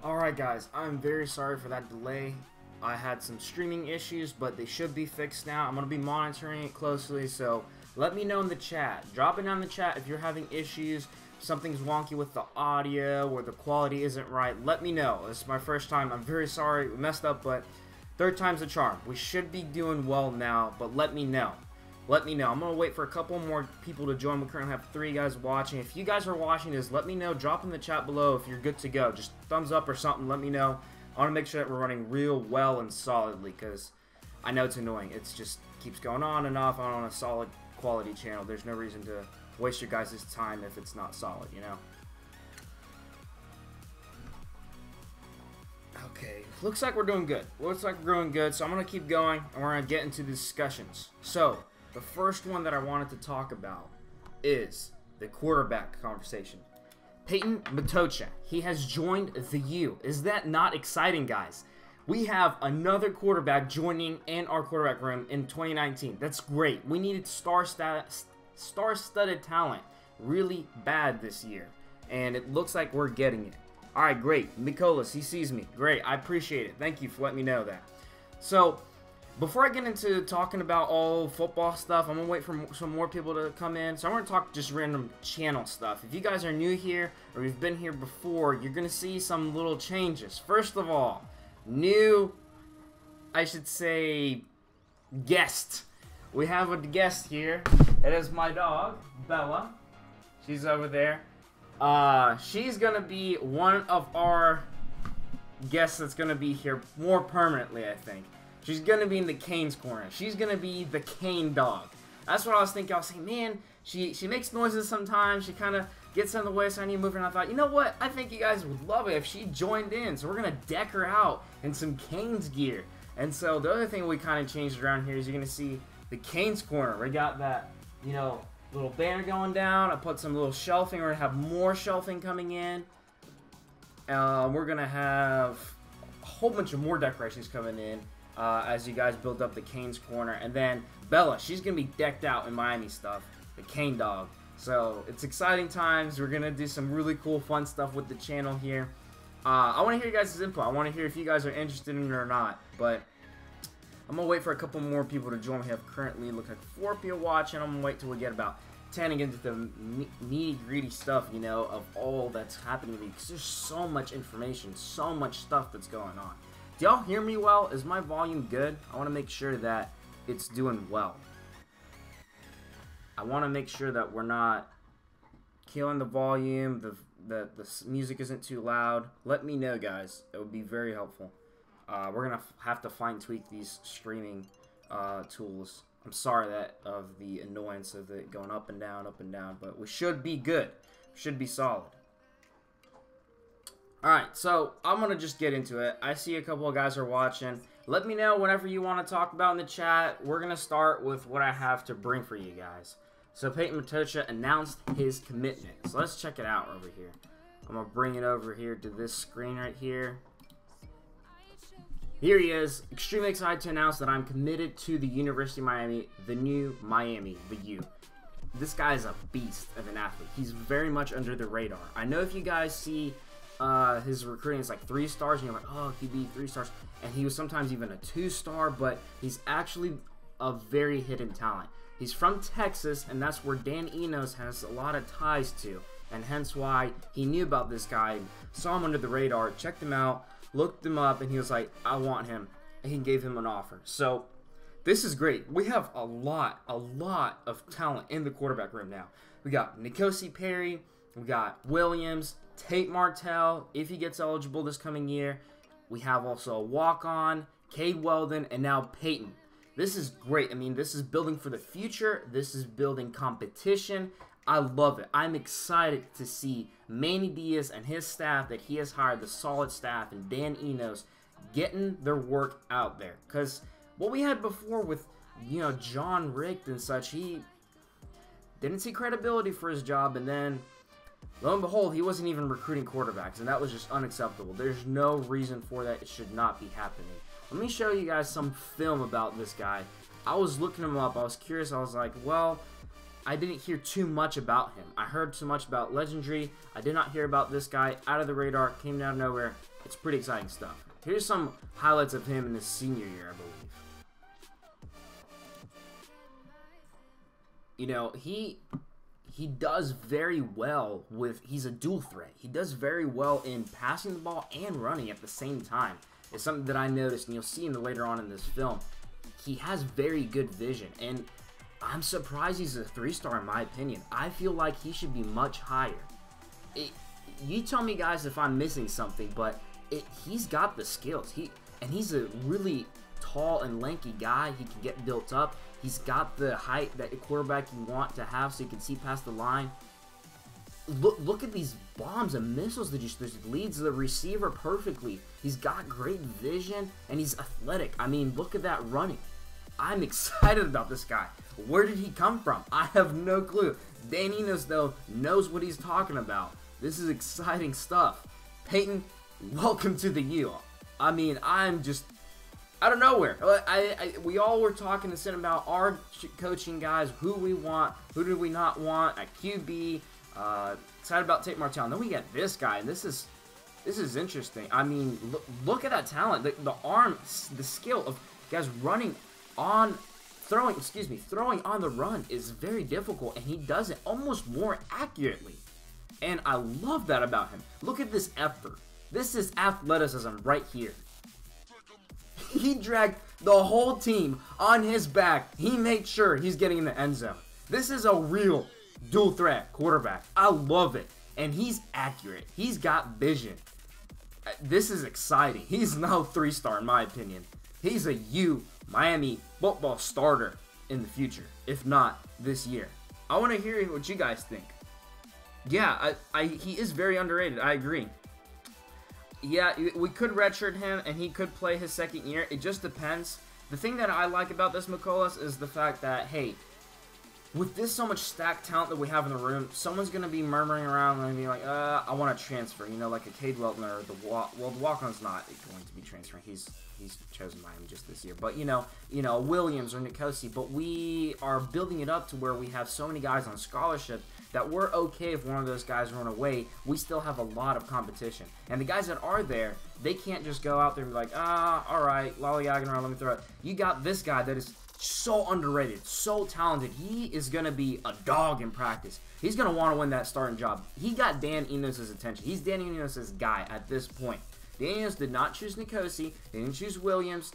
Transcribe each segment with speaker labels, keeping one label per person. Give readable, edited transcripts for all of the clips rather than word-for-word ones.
Speaker 1: Alright guys, I'm very sorry for that delay. I had some streaming issues, but they should be fixed now. I'm going to be monitoring it closely, so let me know in the chat. Drop it down in the chat if you're having issues, something's wonky with the audio, or the quality isn't right. Let me know. This is my first time. I'm very sorry. We messed up, but third time's a charm. We should be doing well now, but let me know. Let me know. I'm going to wait for a couple more people to join. We currently have 3 guys watching. If you guys are watching this, let me know. Drop in the chat below if you're good to go. Just thumbs up or something. Let me know. I want to make sure that we're running real well and solidly, because I know it's annoying. It just keeps going on and off on a solid quality channel. There's no reason to waste your guys' time if it's not solid, you know? Okay, looks like we're doing good. Looks like we're doing good, so I'm going to keep going, and we're going to get into the discussions. So, the first one that I wanted to talk about is the quarterback conversation. Peyton Matocha, he has joined the U. Is that not exciting, guys? We have another quarterback joining in our quarterback room in 2019. That's great. We needed star-studded talent really bad this year, and it looks like we're getting it. All right, great. Nicholas, he sees me. Great, I appreciate it. Thank you for letting me know that. So, before I get into talking about all football stuff, I'm going to wait for some more people to come in. So I'm going to talk just random channel stuff. If you guys are new here or you've been here before, you're going to see some little changes. First of all, new, I should say, guest. We have a guest here. It is my dog, Bella. She's over there. She's going to be one of our guests that's going to be here more permanently, I think. She's going to be in the Canes corner. She's going to be the Cane dog. That's what I was thinking. I was saying, man, she makes noises sometimes. She kind of gets in the way, so I need to move her. And I thought, you know what? I think you guys would love it if she joined in. So we're going to deck her out in some Canes gear. And so the other thing we kind of changed around here is you're going to see the Canes corner. We got that, you know, little banner going down. I put some little shelving. We're going to have more shelving coming in. We're going to have a whole bunch of more decorations coming in. As you guys build up the Canes corner. And then Bella, she's going to be decked out in Miami stuff. The Cane dog. So, it's exciting times. We're going to do some really cool, fun stuff with the channel here. I want to hear you guys' input. I want to hear if you guys are interested in it or not. But, I'm going to wait for a couple more people to join. We have currently, look like 4 people watching. I'm going to wait till we get about 10 and get into the nitty-gritty stuff, you know, of all that's happening to me. Because there's so much information, so much stuff that's going on. Do y'all hear me well? Is my volume good? I want to make sure that it's doing well. I want to make sure that we're not killing the volume, the music isn't too loud. Let me know, guys. It would be very helpful. We're going to have to fine-tweak these streaming tools. I'm sorry of the annoyance of it going up and down, but we should be good. We should be solid. Alright, so I'm going to just get into it. I see a couple of guys are watching. Let me know whatever you want to talk about in the chat. We're going to start with what I have to bring for you guys. So Peyton Matocha announced his commitment. So let's check it out over here. I'm going to bring it over here to this screen right here. Here he is. Extremely excited to announce that I'm committed to the University of Miami, the new Miami, the U. This guy is a beast of an athlete. He's very much under the radar. I know if you guys see his recruiting, it's like 3 stars, and you're like, oh, he'd be 3 stars. And he was sometimes even a 2-star, but he's actually a very hidden talent. He's from Texas, and that's where Dan Enos has a lot of ties to, and hence why he knew about this guy, saw him under the radar, checked him out, looked him up, and he was like, I want him, and he gave him an offer. So this is great. We have a lot of talent in the quarterback room now. We got N'Kosi Perry, we got Williams, Tate Martell, if he gets eligible this coming year. We have also a walk-on, Cade Weldon, and now Peyton. This is great. I mean, this is building for the future. This is building competition. I love it. I'm excited to see Manny Diaz and his staff that he has hired, the solid staff, and Dan Enos getting their work out there. Because what we had before with, you know, John Richt and such, he didn't see credibility for his job, and then lo and behold, he wasn't even recruiting quarterbacks, and that was just unacceptable. There's no reason for that. It should not be happening. Let me show you guys some film about this guy. I was looking him up. I was curious. I was like, well, I didn't hear too much about him. I heard too much about Legendary. I did not hear about this guy. Out of the radar, came out of nowhere. It's pretty exciting stuff. Here's some highlights of him in his senior year, I believe. You know, he does very well with, he's a dual threat. He does very well in passing the ball and running at the same time. It's something that I noticed, and you'll see later on in this film. He has very good vision, and I'm surprised he's a 3-star in my opinion. I feel like he should be much higher. You tell me, guys, if I'm missing something, but he's got the skills. He's a really tall and lanky guy. He can get built up. He's got the height that a quarterback you want to have so you can see past the line. Look at these bombs and missiles that he leads the receiver perfectly. He's got great vision, and he's athletic. I mean, look at that running. I'm excited about this guy. Where did he come from? I have no clue. Dan Enos, though, knows what he's talking about. This is exciting stuff. Peyton, welcome to the U. I mean, I'm just out of nowhere. We all were talking and saying about our coaching guys, who we want, who do we not want at QB. Excited about Tate Martell. And then we get this guy, and this is interesting. I mean, look at that talent, the arm, the skill of guys throwing on the run is very difficult, and he does it almost more accurately. And I love that about him. Look at this effort. This is athleticism right here. He dragged the whole team on his back. He made sure he's getting in the end zone. This is a real dual threat quarterback. I love it. And he's accurate. He's got vision. This is exciting. He's no 3-star in my opinion. He's a Miami football starter in the future, if not this year. I want to hear what you guys think. Yeah, he is very underrated. I agree. Yeah, we could redshirt him, and he could play his second year. It just depends. The thing that I like about this Micolas is the fact that, hey, with this so much stacked talent that we have in the room, someone's going to be murmuring around and be like, I want to transfer, you know, like a Cade Weldon or the walk-on's not going to be transferring. He's chosen Miami just this year. But, you know, Williams or N'Kosi, but we are building it up to where we have so many guys on scholarship that we're okay if one of those guys run away. We still have a lot of competition. And the guys that are there, they can't just go out there and be like, all right, lollygagging around, let me throw it. You got this guy that is so underrated, so talented. He is going to be a dog in practice. He's going to want to win that starting job. He got Dan Enos' attention. He's Dan Enos' guy at this point. Dan Enos did not choose N'Kosi. They didn't choose Williams.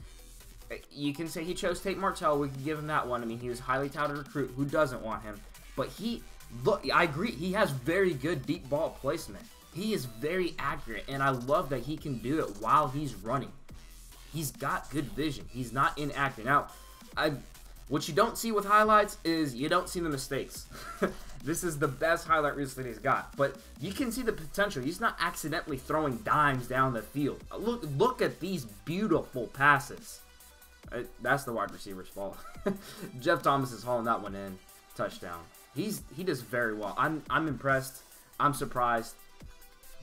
Speaker 1: You can say he chose Tate Martell. We can give him that one. I mean, he was a highly touted recruit. Who doesn't want him? But look, I agree. He has very good deep ball placement. He is very accurate, and I love that he can do it while he's running. He's got good vision. He's not inaccurate. Now, what you don't see with highlights is you don't see the mistakes. This is the best highlight reel that he's got. But you can see the potential. He's not accidentally throwing dimes down the field. Look at these beautiful passes. That's the wide receiver's fault. Jeff Thomas is hauling that one in. Touchdown. He does very well. I'm impressed. I'm surprised.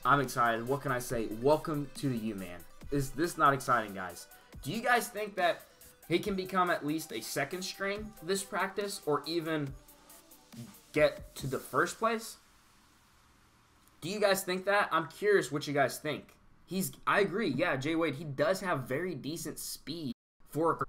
Speaker 1: I'm excited. What can I say? Welcome to the U, man. Is this not exciting, guys? Do you guys think that he can become at least a second string this practice, or even get to the first place? Do you guys think that? I'm curious what you guys think. I agree, yeah, Jay Wade, he does have very decent speed for a...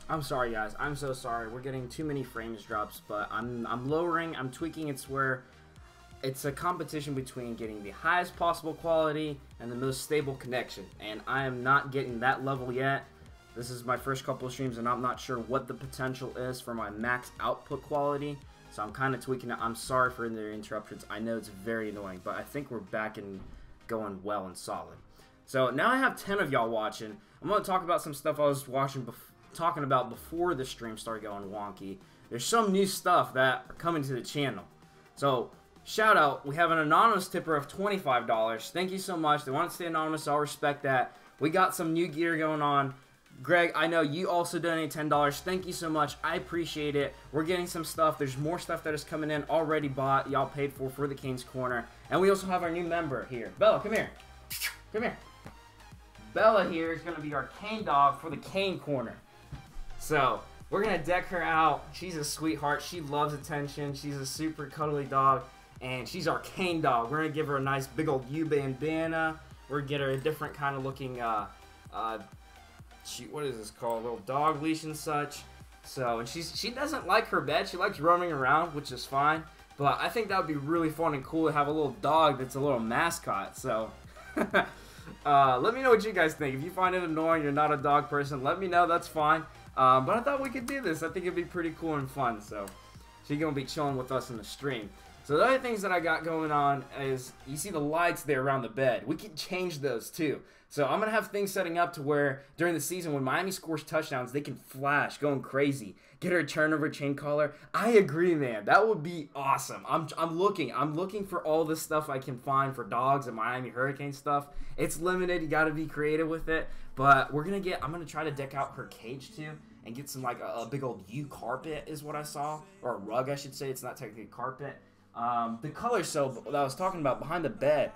Speaker 1: I'm sorry, guys. I'm so sorry. We're getting too many frames drops, but I'm lowering. I'm tweaking. It's where it's a competition between getting the highest possible quality and the most stable connection, and I am not getting that level yet. This is my first couple of streams, and I'm not sure what the potential is for my max output quality, so I'm kind of tweaking it. I'm sorry for the interruptions. I know it's very annoying, but I think we're back and going well and solid. So now I have 10 of y'all watching. I'm going to talk about some stuff I was talking about before the stream started going wonky. There's some new stuff that are coming to the channel. So, shout out, we have an anonymous tipper of $25. Thank you so much. They want to stay anonymous, so I'll respect that. We got some new gear going on. Greg, I know you also donated $10. Thank you so much. I appreciate it. We're getting some stuff. There's more stuff that is coming in already bought. Y'all paid for the Canes Corner. And we also have our new member here. Bella, come here. Come here. Bella here is going to be our Cane dog for the Cane Corner. So, we're going to deck her out. She's a sweetheart. She loves attention. She's a super cuddly dog. And she's our Cane dog. We're going to give her a nice big old U bandana. We're going to get her a different kind of looking, what is this called? A little dog leash and such. So, and she doesn't like her bed. She likes roaming around, which is fine. But I think that would be really fun and cool to have a little dog that's a little mascot. So, let me know what you guys think. If you find it annoying, you're not a dog person, let me know. That's fine. But I thought we could do this. I think it'd be pretty cool and fun. So she's going to be chilling with us in the stream. So the other things that I got going on is, you see the lights there around the bed. We can change those too. So I'm going to have things setting up to where during the season when Miami scores touchdowns, they can flash, going crazy. Get her a turnover chain collar. I agree, man. That would be awesome. I'm looking for all this stuff I can find for dogs and Miami Hurricane stuff. It's limited. You got to be creative with it. But I'm going to try to deck out her cage too and get some like a big old U carpet is what I saw. Or a rug, I should say. It's not technically carpet. The colors that I was talking about behind the bed,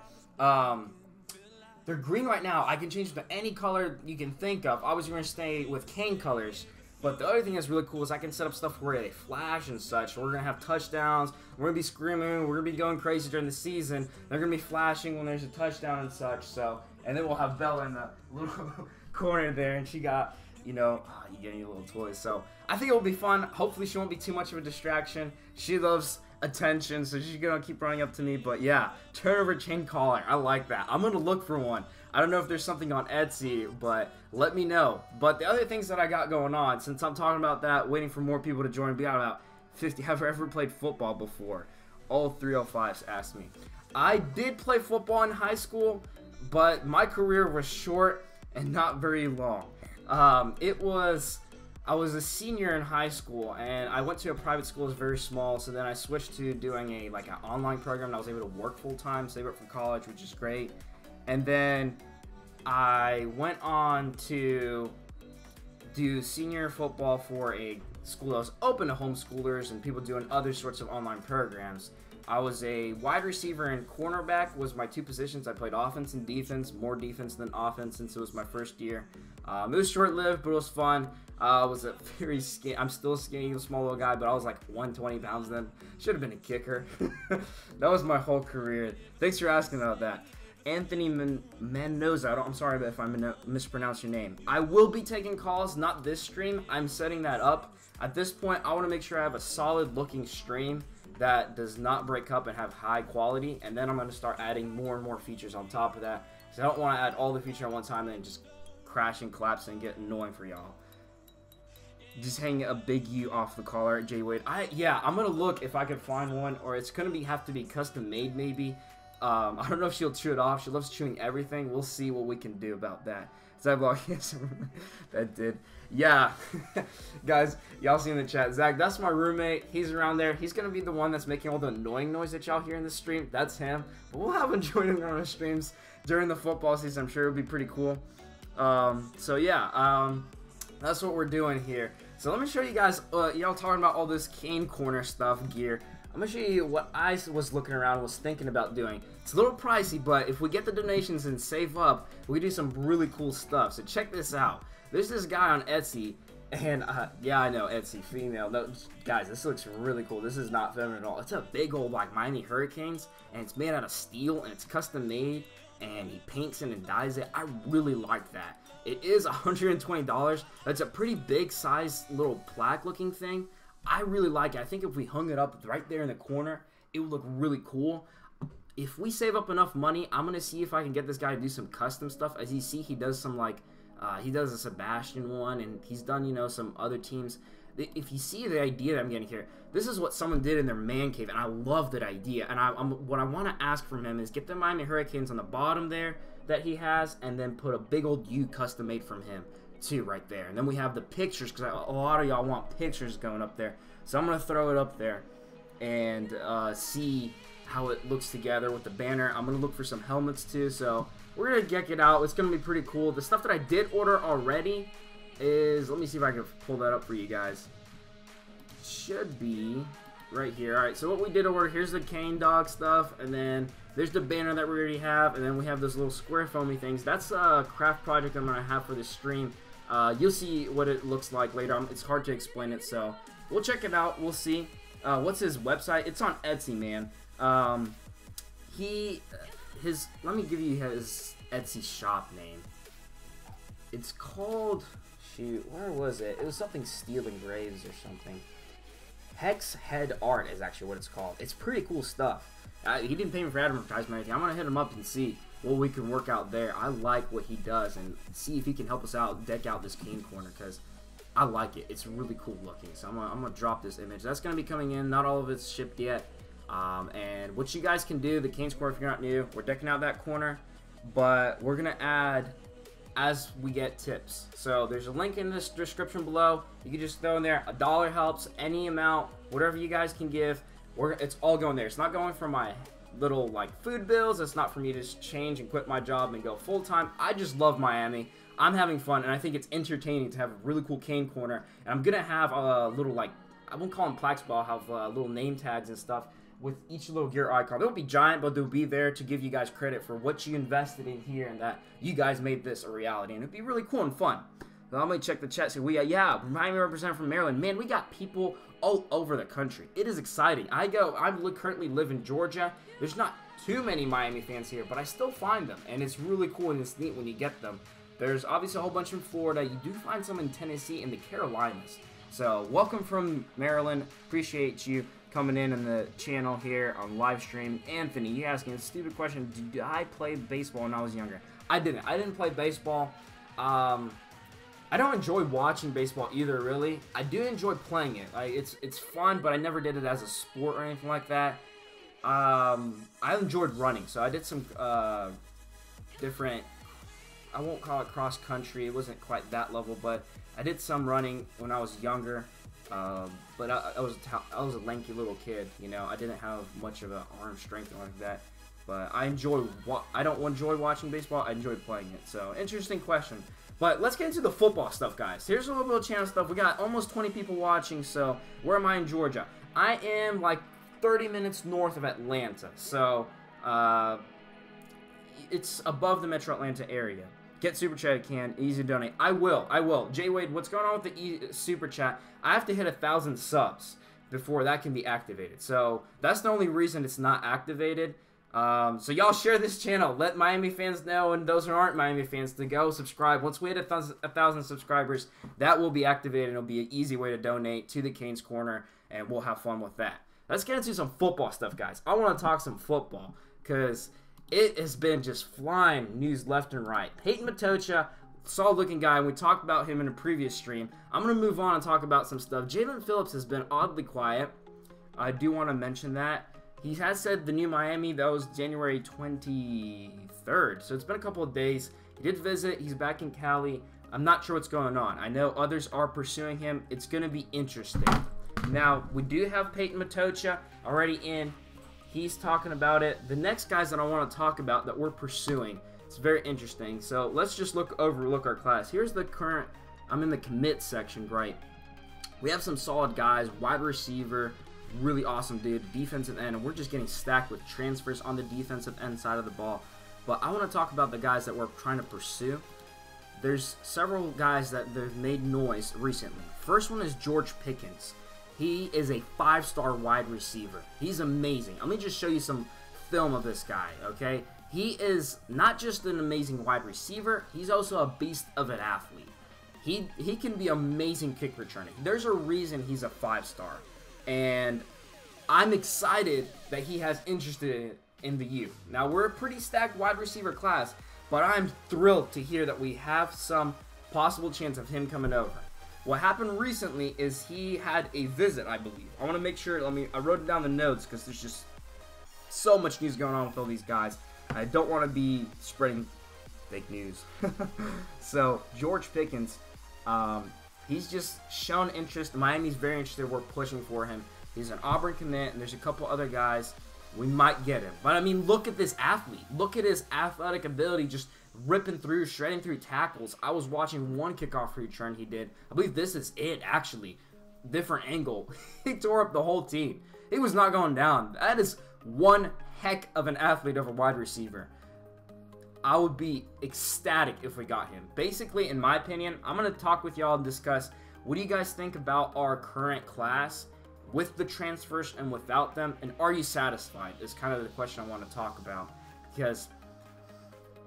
Speaker 1: they're green right now. I can change them to any color you can think of. I was going to stay with cane colors, but the other thing that's really cool is I can set up stuff where they flash and such. We're going to have touchdowns. We're going to be screaming. We're going to be going crazy during the season. They're going to be flashing when there's a touchdown and such. So, and then we'll have Bella in the little corner there, and she got, you getting your little toys. So I think it will be fun. Hopefully she won't be too much of a distraction. She loves attention, so she's gonna keep running up to me. But yeah, turnover chain collar, I like that. I'm gonna look for one. I don't know if there's something on Etsy, but let me know. But the other things that I got going on, since I'm talking about that, waiting for more people to join, we got about 50. Have I ever played football before? All 305s asked me. I did play football in high school, but my career was short and not very long. I was a senior in high school, and I went to a private school. It was very small, so then I switched to doing an online program, and I was able to work full-time, save up for college, which is great. And then I went on to do senior football for a school that was open to homeschoolers and people doing other sorts of online programs. I was a wide receiver and cornerback was my two positions. I played offense and defense, more defense than offense since it was my first year. It was short-lived, but it was fun. I was a very skinny, I'm still a skinny, small little guy, but I was like 120 pounds then. Should have been a kicker. That was my whole career. Thanks for asking about that. Anthony Mendoza, I'm sorry if I mispronounce your name. I will be taking calls, not this stream. I'm setting that up. At this point, I want to make sure I have a solid looking stream that does not break up and have high quality, and then I'm going to start adding more and more features on top of that. So I don't want to add all the features at one time and then just crash and collapse and get annoying for y'all. Just hang a big U off the collar at Jay Wade. Yeah, I'm going to look if I can find one, or it's going to have to be custom made maybe. I don't know if she'll chew it off. She loves chewing everything. We'll see what we can do about that. Zach Block, yes, that did. Yeah, guys, y'all see in the chat, Zach, that's my roommate. He's around there. He's going to be the one that's making all the annoying noise that y'all hear in the stream. That's him. But we'll have him joining on our streams during the football season. I'm sure it'll be pretty cool. So, yeah, that's what we're doing here. So, let me show you guys, y'all talking about all this Cane Corner stuff, gear. I'm going to show you what I was looking around, was thinking about doing. It's a little pricey, but if we get the donations and save up, we can do some really cool stuff. So, check this out. There's this guy on Etsy, and yeah, I know, Etsy, female. No, guys, this looks really cool. This is not feminine at all. It's a big old, like, Miami Hurricanes, and it's made out of steel, and it's custom made, and he paints it and dyes it. I really like that. It is $120. That's a pretty big size little plaque looking thing. I really like it. I think if we hung it up right there in the corner, it would look really cool. If we save up enough money, I'm going to see if I can get this guy to do some custom stuff. As you see, he does some, like, he does a Sebastian one, and he's done, you know, some other teams. If you see the idea that I'm getting here, this is what someone did in their man cave, and I love that idea. And what I want to ask from him is get the Miami Hurricanes on the bottom there that he has, and then put a big old U custom made from him too right there. And then we have the pictures, because a lot of y'all want pictures going up there. So I'm going to throw it up there and see how it looks together with the banner. I'm going to look for some helmets too, so we're going to get it out. It's going to be pretty cool. The stuff that I did order already is, let me see if I can pull that up for you guys. Should be right here. Alright, so what we did order, here's the Cane Dog stuff, and then there's the banner that we already have, and then we have those little square foamy things. That's a craft project I'm going to have for this stream. You'll see what it looks like later on. It's hard to explain it, so we'll check it out. We'll see. What's his website? It's on Etsy, man. Let me give you his Etsy shop name. It's called, shoot, where was it? It was something Steel Engraves or something. Hex Head Art is actually what it's called. It's pretty cool stuff. He didn't pay me for advertisement or anything. I'm going to hit him up and see what we can work out there. I like what he does, and see if he can help us out, deck out this Cane Corner, because I like it. It's really cool looking. So I'm going to drop this image. That's going to be coming in. Not all of it's shipped yet. And what you guys can do, the Canes Corner, if you're not new, we're decking out that corner, but we're going to add as we get tips. So there's a link in the description below. You can just throw in there. $1 helps, any amount, whatever you guys can give. It's all going there. It's not going for my little, like, food bills. It's not for me to just change and quit my job and go full-time. I just love Miami. I'm having fun, and I think it's entertaining to have a really cool Cane Corner. And I'm going to have a little, like, I won't call them plaques, but I'll have little name tags and stuff with each little gear icon. They won't be giant, but they'll be there to give you guys credit for what you invested in here and that you guys made this a reality. And it'd be really cool and fun. So I'm going to check the chat. So yeah, Miami representative from Maryland. Man, we got people all over the country. It is exciting. I currently live in Georgia. There's not too many Miami fans here, but I still find them. And it's really cool and it's neat when you get them. There's obviously a whole bunch in Florida. You do find some in Tennessee and the Carolinas. So welcome from Maryland. Appreciate you coming in the channel here on live stream. Anthony, you asking a stupid question. Did I play baseball when I was younger? I didn't. I didn't play baseball. I don't enjoy watching baseball either, really. I do enjoy playing it. Like, it's fun, but I never did it as a sport or anything like that. I enjoyed running, so I did some different, I won't call it cross country. It wasn't quite that level, but I did some running when I was younger. But I was a lanky little kid, you know. I didn't have much of an arm strength or like that. But I don't enjoy watching baseball. I enjoy playing it. So interesting question. But let's get into the football stuff, guys. Here's a little bit of channel stuff. We got almost 20 people watching. So where am I in Georgia? I am like 30 minutes north of Atlanta. So it's above the Metro Atlanta area. Get Super Chat if you can. Easy to donate. I will. Jay Wade, what's going on with the Super Chat? I have to hit 1,000 subs before that can be activated. So that's the only reason it's not activated. So y'all share this channel. Let Miami fans know, and those who aren't Miami fans, to go subscribe. Once we hit 1,000 subscribers, that will be activated. It'll be an easy way to donate to the Canes Corner, and we'll have fun with that. Let's get into some football stuff, guys. I want to talk some football because it has been just flying news left and right. Peyton Matocha, solid-looking guy, and we talked about him in a previous stream. I'm going to move on and talk about some stuff. Jalen Phillips has been oddly quiet. I do want to mention that. He has said the new Miami, that was January 23rd, so it's been a couple of days. He did visit. He's back in Cali. I'm not sure what's going on. I know others are pursuing him. It's going to be interesting. Now, we do have Peyton Matocha already in. He's talking about it. The next guys that I want to talk about that we're pursuing, it's very interesting. So let's just overlook our class. Here's the current, I'm in the commit section, right? We have some solid guys, wide receiver, really awesome dude, defensive end, and we're just getting stacked with transfers on the defensive end side of the ball. But I want to talk about the guys that we're trying to pursue. There's several guys that they've made noise recently. First one is George Pickens. He is a 5-star wide receiver. He's amazing. Let me just show you some film of this guy, okay? He is not just an amazing wide receiver, he's also a beast of an athlete. He can be amazing kick returning. There's a reason he's a 5-star. And I'm excited that he has interest in the U. Now, we're a pretty stacked wide receiver class, but I'm thrilled to hear that we have some possible chance of him coming over. What happened recently is he had a visit, I believe. I want to make sure, I wrote down the notes because there's just so much news going on with all these guys. I don't want to be spreading fake news. So, George Pickens, he's just shown interest. Miami's very interested. We're pushing for him. He's an Auburn commit, and there's a couple other guys. We might get him. But, I mean, look at this athlete. Look at his athletic ability just ripping through, shredding through tackles. I was watching one kickoff return he did. I believe this is it, actually. Different angle. He tore up the whole team. He was not going down. That is one heck of an athlete of a wide receiver. I would be ecstatic if we got him. Basically, in my opinion, I'm going to talk with y'all and discuss what do you guys think about our current class with the transfers and without them, and are you satisfied is kind of the question I want to talk about, because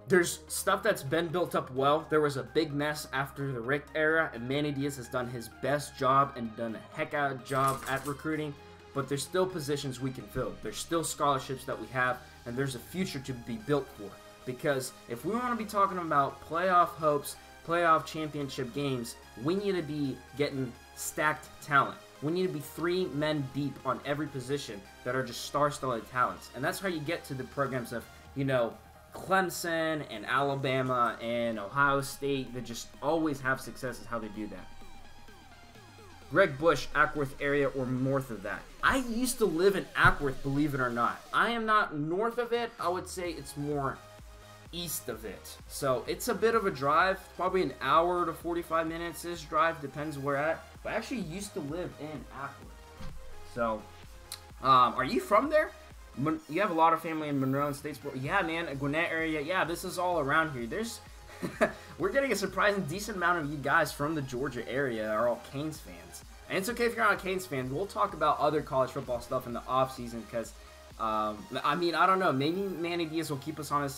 Speaker 1: there's stuff that's been built up well. There was a big mess after the Rick era, and Manny Diaz has done his best job and done a heck out of job at recruiting, but there's still positions we can fill. There's still scholarships that we have, and there's a future to be built for. Because if we want to be talking about playoff hopes, playoff championship games, we need to be getting stacked talent. We need to be 3 men deep on every position that are just star-studded talents. And that's how you get to the programs of, you know, Clemson and Alabama and Ohio State that just always have success is how they do that. Greg Bush, Ackworth area or north of that. I used to live in Ackworth, believe it or not. I am not north of it. I would say it's more east of it. So it's a bit of a drive, probably an hour to 45 minutes. This drive depends where at. But I actually used to live in Ackworth. So, are you from there? You have a lot of family in Monroe and Statesboro. Yeah, man, Gwinnett area. Yeah, this is all around here. There's, we're getting a surprising decent amount of you guys from the Georgia area are all Canes fans. And it's okay if you're not a Canes fan. We'll talk about other college football stuff in the off season because, I mean, I don't know. Maybe Manny Diaz will keep us on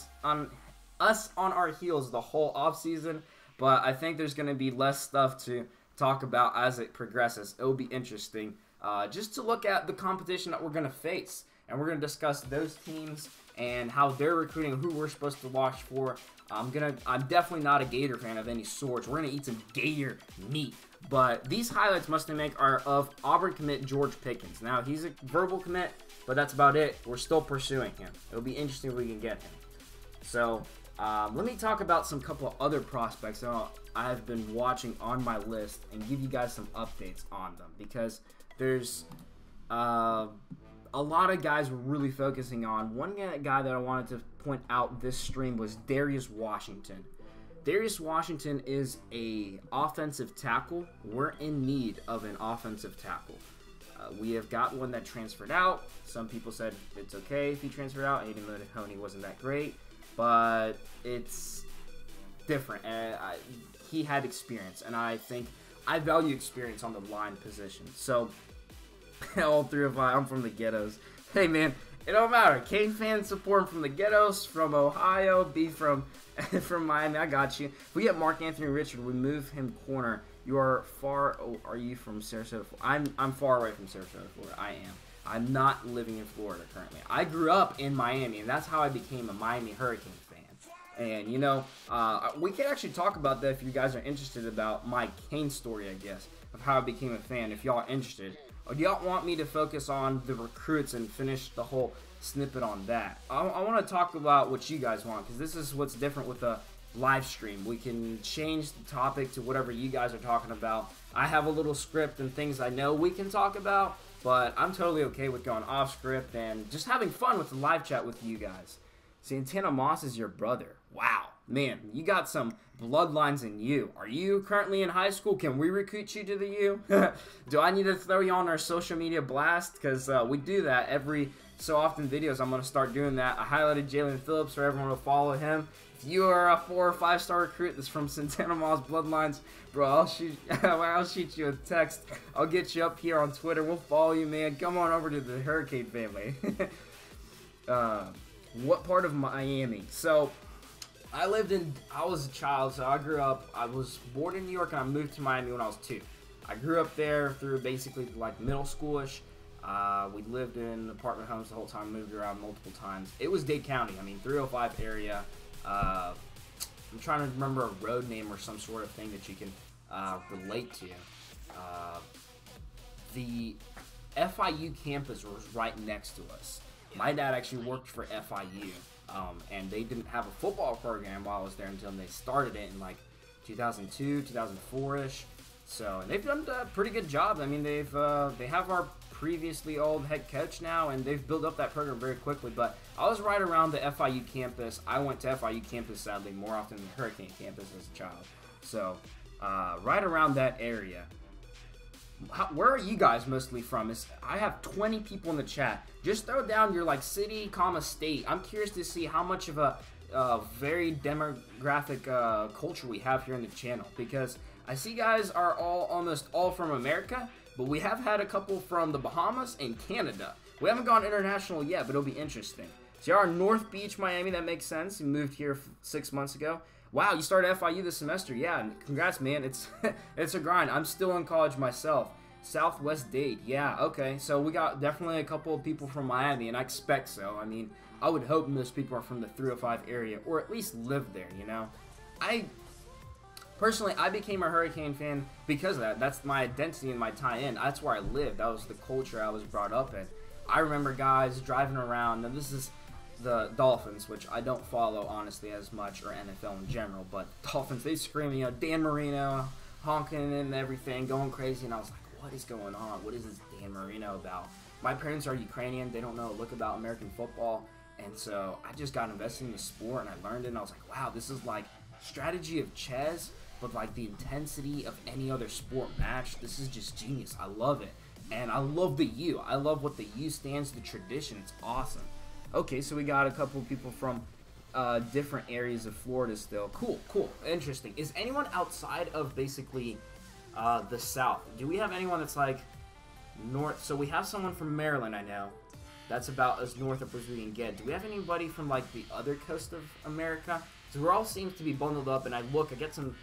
Speaker 1: our heels the whole off season. But I think there's going to be less stuff to talk about as it progresses. It will be interesting just to look at the competition that we're going to face. And we're going to discuss those teams and how they're recruiting, who we're supposed to watch for. I'm definitely not a Gator fan of any sort. We're going to eat some Gator meat. But these highlights must make are of Auburn commit George Pickens. Now, he's a verbal commit, but that's about it. We're still pursuing him. It'll be interesting if we can get him. So, let me talk about some couple of other prospects that I've been watching on my list and give you guys some updates on them. Because there's a lot of guys we're really focusing on. One guy that I wanted to point out this stream was Darius Washington. Darius Washington is a offensive tackle. We're in need of an offensive tackle. We have got one that transferred out. Some people said it's okay if he transferred out. Aiden Mahoney wasn't that great, but it's different. He had experience, and I think I value experience on the line position. So all 3 of I'm from the ghettos. Hey man, it don't matter. Cane fans support him from the ghettos, from Ohio, be from Miami. I got you. If we get Mark Anthony Richard, we move him corner. You are far. Oh, are you from Sarasota? I'm far away from Sarasota, Florida. I am. I'm not living in Florida currently. I grew up in Miami, and that's how I became a Miami Hurricanes fan. And you know, we can actually talk about that if you guys are interested about my Cane story, I guess, of how I became a fan. If y'all are interested. Or do y'all want me to focus on the recruits and finish the whole snippet on that? I want to talk about what you guys want, because this is what's different with the live stream. We can change the topic to whatever you guys are talking about. I have a little script and things I know we can talk about, but I'm totally okay with going off script and just having fun with the live chat with you guys. Santana Moss is your brother. Wow. Man, you got some bloodlines in you. Are you currently in high school? Can we recruit you to the U? Do I need to throw you on our social media blast? Because we do that every so often videos. I'm going to start doing that. I highlighted Jalen Phillips for everyone to follow him. If you are a 4 or 5 star recruit that's from Santana Moss bloodlines, bro, I'll shoot you a text. I'll get you up here on Twitter. We'll follow you, man. Come on over to the Hurricane family. What part of Miami? So, I was a child, so I was born in New York and I moved to Miami when I was 2. I grew up there through basically like middle schoolish. We lived in apartment homes the whole time, moved around multiple times. It was Dade County, 305 area. I'm trying to remember a road name or some sort of thing that you can relate to. The FIU campus was right next to us. My dad actually worked for FIU, and they didn't have a football program while I was there until they started it in like 2002, 2004-ish. So, and they've done a pretty good job. I mean, they have our previously old head coach now, and they've built up that program very quickly. But I was right around the FIU campus. I went to FIU campus, sadly, more often than the Hurricane campus as a child. So, right around that area. Where are you guys mostly from? I have 20 people in the chat. Just throw down your like city, state. I'm curious to see how much of a very demographic culture we have here in the channel, because I see guys are almost all from America, but we have had a couple from the Bahamas and Canada. We haven't gone international yet, but it'll be interesting. So you are in North Beach, Miami. That makes sense. You moved here 6 months ago. Wow, you started FIU this semester. Yeah, congrats, man. It's a grind. I'm still in college myself. Southwest Dade. Yeah, okay. So we got definitely a couple of people from Miami, and I expect so. I mean, I would hope most people are from the 305 area, or at least live there, you know? Personally, I became a Hurricane fan because of that. That's my identity and my tie-in. That's where I lived. That was the culture I was brought up in. I remember guys driving around. Now, this is the Dolphins, which I don't follow, honestly, as much, or NFL in general. But Dolphins, they scream, you know, Dan Marino, honking and everything, going crazy. And I was like, what is going on? What is this Dan Marino about? My parents are Ukrainian. They don't know a look about American football. And so I just got invested in the sport, and I learned it. And I was like, wow, this is like strategy of chess, but like the intensity of any other sport match. This is just genius. I love it. And I love the U. I love what the U stands, the tradition. It's awesome. Okay, so we got a couple of people from different areas of Florida still. Cool, cool, interesting. Is anyone outside of basically the South? Do we have anyone that's like north? So we have someone from Maryland, I know. That's about as north up as we can get. Do we have anybody from like the other coast of America? So we're all seems to be bundled up, and I get some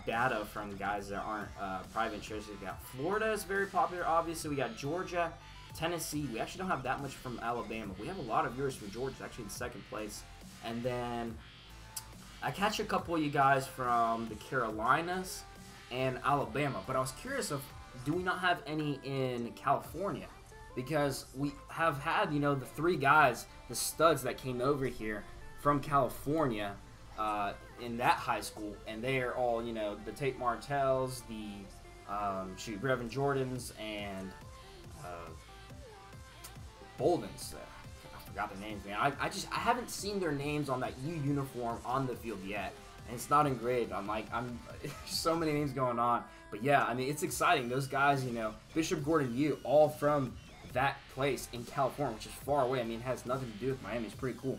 Speaker 1: data from guys that aren't private shows. We got Florida is very popular, obviously. We got Georgia, Tennessee. We actually don't have that much from Alabama. We have a lot of viewers from Georgia, actually in second place. And then I catch a couple of you guys from the Carolinas and Alabama. But I was curious of, do we not have any in California? Because we have had, you know, the 3 guys, the studs that came over here from California in that high school, and they are all, you know, the Tate Martells, the Brevin Jordans, and Boldens. I forgot their names, man. I haven't seen their names on that U uniform on the field yet, and it's not engraved. I'm so many names going on, but yeah, I mean, it's exciting. Those guys, you know, Bishop Gordon U, all from that place in California, which is far away. I mean, it has nothing to do with Miami. It's pretty cool.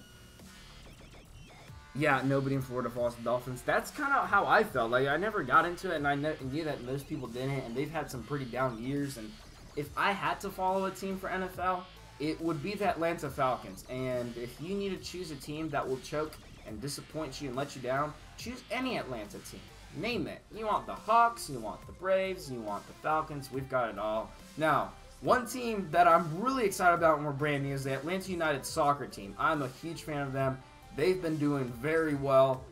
Speaker 1: Yeah, nobody in Florida follows the Dolphins. That's kind of how I felt. Like, I never got into it, and I knew that most people didn't, and they've had some pretty down years. And if I had to follow a team for NFL, it would be the Atlanta Falcons. And if you need to choose a team that will choke and disappoint you and let you down, choose any Atlanta team. Name it. You want the Hawks, you want the Braves, you want the Falcons. We've got it all. Now, one team that I'm really excited about and we're brand new is the Atlanta United soccer team. I'm a huge fan of them. They've been doing very well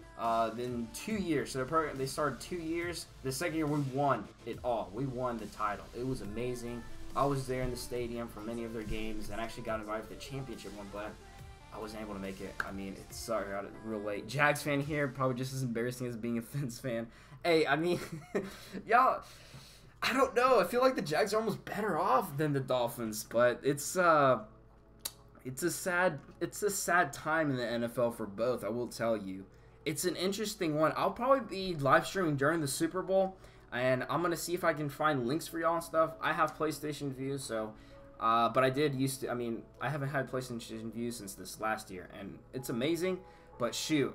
Speaker 1: in 2 years. So they started 2 years. The second year, we won it all. We won the title. It was amazing. I was there in the stadium for many of their games and actually got invited to the championship one. But I wasn't able to make it. I mean, it's sorry, I got it real late. Jags fan here, probably just as embarrassing as being a Fins fan. Hey, I mean, y'all, I don't know. I feel like the Jags are almost better off than the Dolphins, but it's a sad time in the NFL for both. I will tell you, it's an interesting one. I'll probably be live streaming during the Super Bowl, and I'm gonna see if I can find links for y'all and stuff. I have PlayStation View, so. But I haven't had PlayStation View since this last year, and it's amazing, but shoot.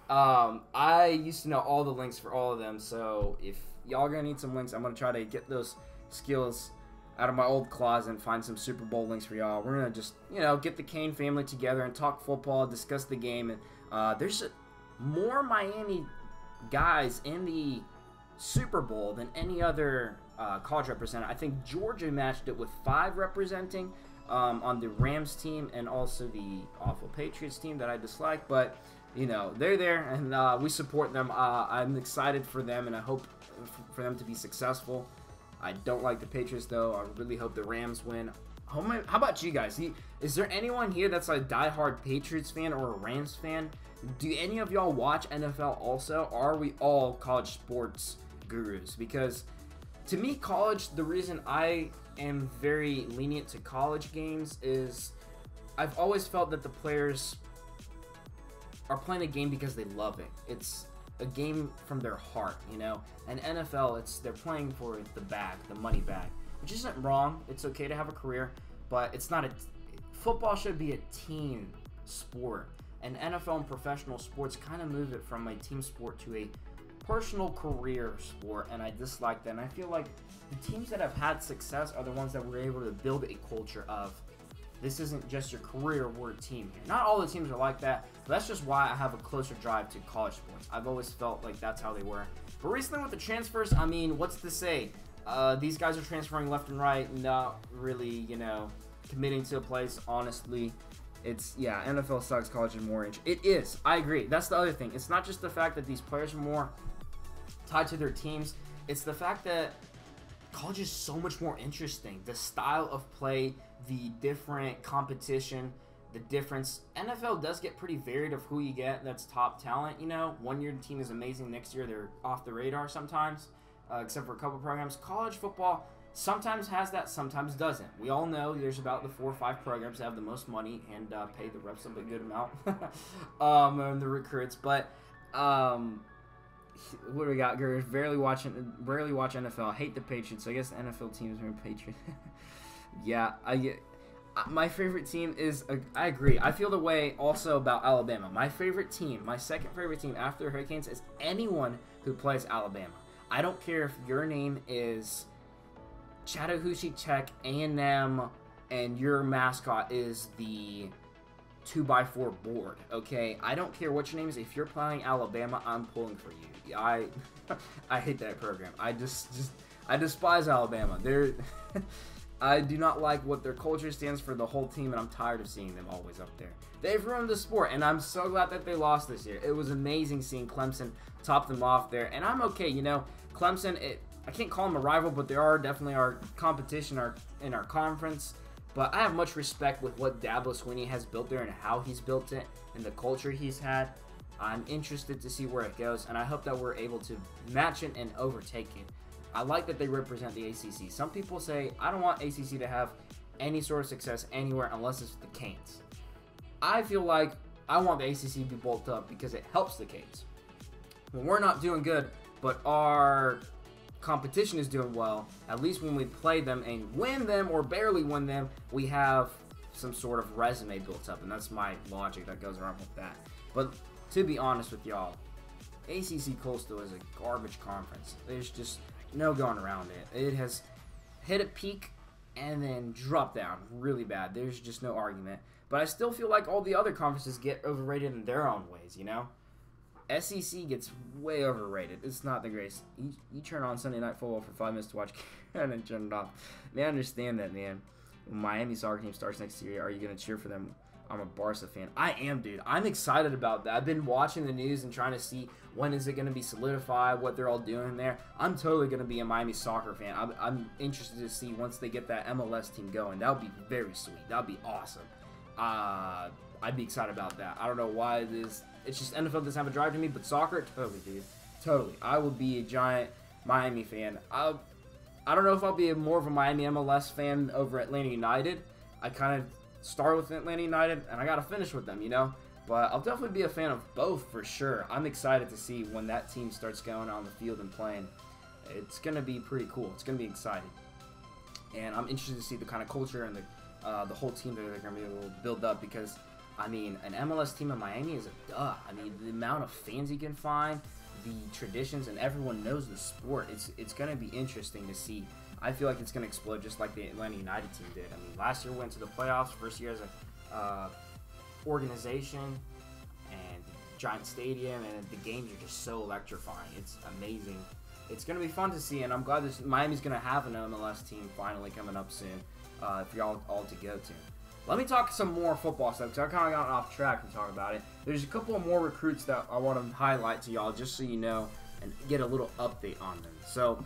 Speaker 1: I used to know all the links for all of them, so if y'all gonna need some links, I'm gonna try to get those skills out of my old closet and find some Super Bowl links for y'all. We're gonna just, get the Kane family together and talk football, discuss the game, and there's more Miami guys in the Super Bowl than any other college representative. I think Georgia matched it with 5 representing on the Rams team and also the awful Patriots team that I dislike, but they're there and we support them. I'm excited for them and I hope for them to be successful. I don't like the Patriots though. I really hope the Rams win. How about you guys? Is there anyone here that's a diehard Patriots fan or a Rams fan? Do any of y'all watch NFL also? Or are we all college sports gurus? Because to me, college, the reason I am very lenient to college games is I've always felt that the players are playing a game because they love it. It's a game from their heart, And NFL, they're playing for the bag, the money bag, which isn't wrong. It's okay to have a career, but it's not football should be a team sport. And NFL and professional sports kind of move it from a team sport to a personal career sport, and I dislike that. And I feel like the teams that have had success are the ones that were able to build a culture of this isn't just your career, we're a team here. Not all the teams are like that, but that's just why I have a closer drive to college sports. I've always felt like that's how they were. But recently with the transfers, I mean, what's to say? These guys are transferring left and right, not really, committing to a place, honestly. NFL sucks, college is more orange. It is. I agree. That's the other thing. It's not just the fact that these players are more tied to their teams. It's the fact that college is so much more interesting. The style of play, the different competition, the difference. NFL does get pretty varied of who you get that's top talent, One year the team is amazing. Next year they're off the radar sometimes, except for a couple programs. College football sometimes has that, sometimes doesn't. We all know there's about the 4 or 5 programs that have the most money and pay the reps a good amount, and the recruits. But what do we got? Rarely watch NFL. I hate the Patriots. So I guess the NFL teams are Patriots. Yeah, my favorite team is. I agree. I feel the way also about Alabama. My favorite team, my second favorite team after the Hurricanes, is anyone who plays Alabama. I don't care if your name is Chattahoochee Tech, A&M, and your mascot is the 2x4 board, okay? I don't care what your name is. If you're playing Alabama, I'm pulling for you. I hate that program. I despise Alabama. I do not like what their culture stands for, the whole team, and I'm tired of seeing them always up there. They've ruined the sport, and I'm so glad that they lost this year. It was amazing seeing Clemson top them off there, and I'm okay, Clemson, I can't call them a rival, but they are definitely our competition in our conference. But I have much respect with what Dabo Swinney has built there and how he's built it and the culture he's had. I'm interested to see where it goes, and I hope that we're able to match it and overtake it. I like that they represent the ACC. Some people say, I don't want ACC to have any sort of success anywhere unless it's the Canes. I feel like I want the ACC to be bulked up because it helps the Canes. When we're not doing good, but our competition is doing well, at least when we play them and win them or barely win them, we have some sort of resume built up, and that's my logic that goes around with that. But to be honest with y'all, ACC Coastal is a garbage conference. There's just no going around it. It has hit a peak and then dropped down really bad. There's just no argument. But I still feel like all the other conferences get overrated in their own ways, SEC gets way overrated. It's not the greatest. You turn on Sunday Night Football for 5 minutes to watch and then turn it off. Man, I understand that, man. When Miami soccer team starts next year, are you going to cheer for them? I'm a Barca fan. I am, dude. I'm excited about that. I've been watching the news and trying to see when is it going to be solidified, what they're all doing there. I'm totally going to be a Miami soccer fan. I'm interested to see once they get that MLS team going. That would be very sweet. That would be awesome. I'd be excited about that. I don't know why it is. It's just NFL doesn't have a drive to me, but soccer, totally, dude. Totally. I would be a giant Miami fan. I don't know if I'll be more of a Miami MLS fan over Atlanta United. I kind of start with Atlanta United, and I got to finish with them, you know? But I'll definitely be a fan of both for sure. I'm excited to see when that team starts going on the field and playing. It's going to be pretty cool. It's going to be exciting. And I'm interested to see the kind of culture and the whole team that they're going to be able to build up because, I mean, an MLS team in Miami is a duh. I mean, the amount of fans you can find, the traditions, and everyone knows the sport. It's going to be interesting to see. I feel like it's going to explode just like the Atlanta United team did. I mean, last year we went to the playoffs, first year as a organization, and giant stadium, and the games are just so electrifying. It's amazing. It's going to be fun to see, and I'm glad Miami's going to have an MLS team finally coming up soon for y'all all to go to. Let me talk some more football stuff, because I kind of got off track to talk about it. There's a couple of more recruits that I want to highlight to y'all just so you know and get a little update on them. So,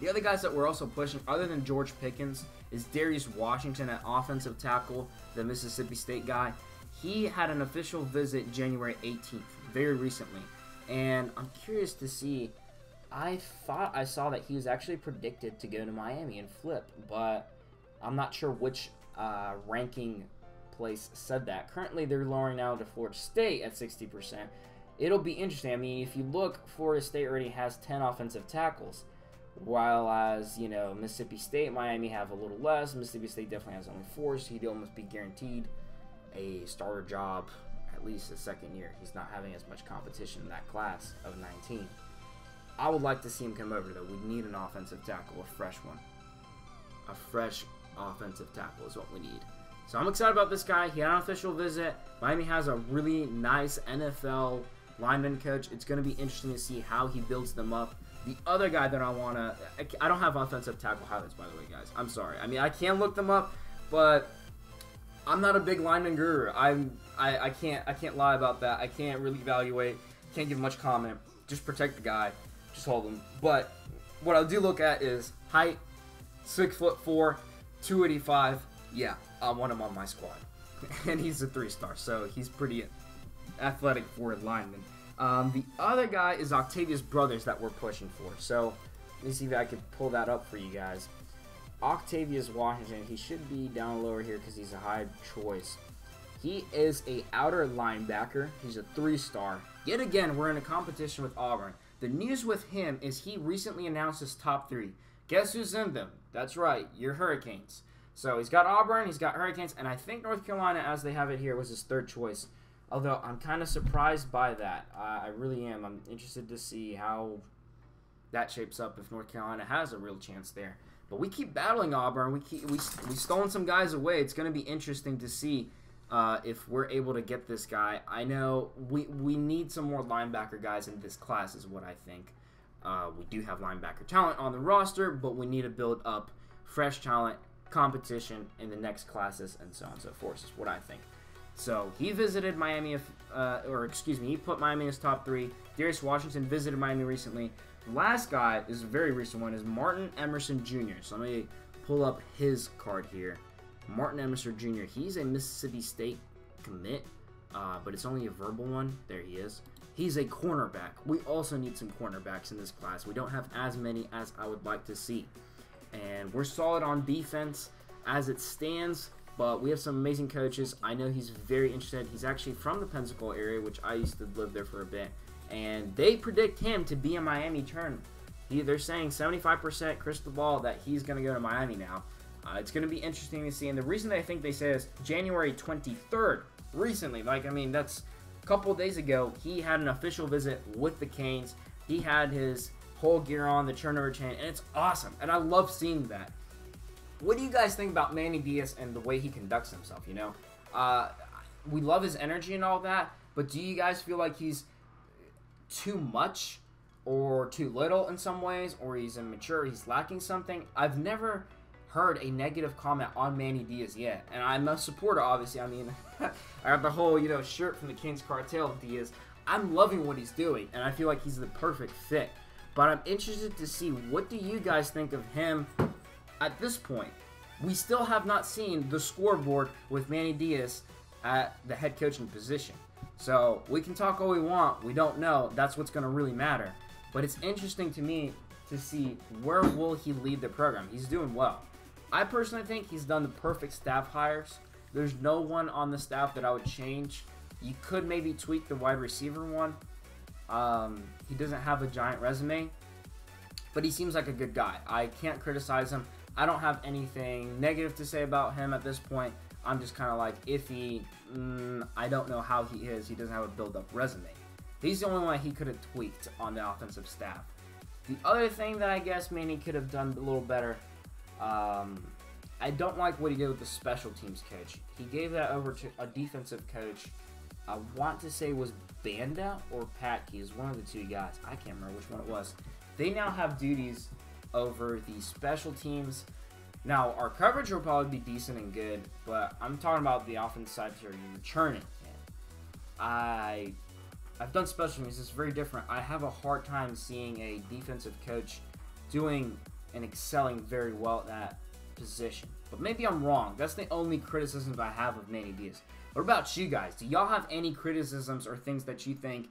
Speaker 1: the other guys that we're also pushing, other than George Pickens, is Darius Washington at offensive tackle, the Mississippi State guy. He had an official visit January 18th, very recently, and I'm curious to see. I thought I saw that he was actually predicted to go to Miami and flip, but I'm not sure which ranking place said that. Currently, they're lowering now to Florida State at 60%. It'll be interesting. I mean, if you look, Florida State already has 10 offensive tackles, while as, you know, Mississippi State, Miami have a little less. Mississippi State definitely has only 4, so he'd almost be guaranteed a starter job at least the second year. He's not having as much competition in that class of 19. I would like to see him come over, though. We need an offensive tackle, a fresh one. A fresh offensive tackle is what we need. So I'm excited about this guy. He had an official visit. Miami has a really nice NFL lineman coach. It's going to be interesting to see how he builds them up. The other guy that I don't have offensive tackle highlights, by the way, guys. I'm sorry. I mean, I can look them up, but I'm not a big lineman guru. I can't lie about that. I can't really evaluate. Can't give much comment. Just protect the guy. Just hold him. But what I do look at is height, 6'4", 285. Yeah, I want him on my squad. And he's a 3-star, so he's pretty athletic for a lineman. The other guy is Octavius Brothers that we're pushing for. So let me see if I can pull that up for you guys. Octavius Washington, he should be down lower here because he's a high choice. He is a outer linebacker. He's a 3-star. Yet again, we're in a competition with Auburn. The news with him is he recently announced his top 3. Guess who's in them? That's right, your Hurricanes. So he's got Auburn, he's got Hurricanes, and I think North Carolina, as they have it here, was his 3rd choice. Although I'm kind of surprised by that. I really am. I'm interested to see how that shapes up if North Carolina has a real chance there. But we keep battling Auburn. We stolen some guys away. It's going to be interesting to see if we're able to get this guy. I know we need some more linebacker guys in this class is what I think. We do have linebacker talent on the roster, but we need to build up fresh talent, competition in the next classes, and so on and so forth is what I think. So he visited Miami, he put Miami in his top 3. Darius Washington visited Miami recently. The last guy is a very recent one, is Martin Emerson Jr. So let me pull up his card here. Martin Emerson Jr. He's a Mississippi State commit, but it's only a verbal one. There he is. He's a cornerback. We also need some cornerbacks in this class. We don't have as many as I would like to see. And we're solid on defense as it stands, but we have some amazing coaches. I know he's very interested. He's actually from the Pensacola area, which I used to live there for a bit. And they predict him to be a Miami turn. They're saying 75% crystal ball that he's going to go to Miami now. It's going to be interesting to see. And the reason that I think they say is January 23rd, recently. Like, I mean, that's a couple of days ago. He had an official visit with the Canes. He had his whole gear on, the turnover chain, and it's awesome. And I love seeing that. What do you guys think about Manny Diaz and the way he conducts himself, you know? We love his energy and all that, but do you guys feel like he's too much or too little in some ways, or he's immature, he's lacking something? I've never heard a negative comment on Manny Diaz yet, and I'm a supporter, obviously. I mean, I got the whole, you know, shirt from the Kings cartel of Diaz. I'm loving what he's doing, and I feel like he's the perfect fit. But I'm interested to see, what do you guys think of him at this point? we still have not seen the scoreboard with Manny Diaz at the head coaching position. So we can talk all we want. We don't know. That's what's going to really matter. But it's interesting to me to see where will he lead the program. He's doing well. I personally think he's done the perfect staff hires. There's no one on the staff that I would change. You could maybe tweak the wide receiver one. He doesn't have a giant resume, but he seems like a good guy. I can't criticize him. I don't have anything negative to say about him at this point. I'm just kind of like iffy. I don't know how he is. He doesn't have a build-up resume. He's the only one he could have tweaked on the offensive staff. The other thing that I guess Manny could have done a little better, I don't like what he did with the special teams coach. He gave that over to a defensive coach. I want to say it was Banda or Patke. Is one of the two guys. I can't remember which one it was. They now have duties over the special teams. Now, our coverage will probably be decent and good, but I'm talking about the offense side here. You're churning. I've done special teams. It's very different. I have a hard time seeing a defensive coach doing and excelling very well at that position. But maybe I'm wrong. That's the only criticism I have of Manny Diaz. What about you guys? Do y'all have any criticisms or things that you think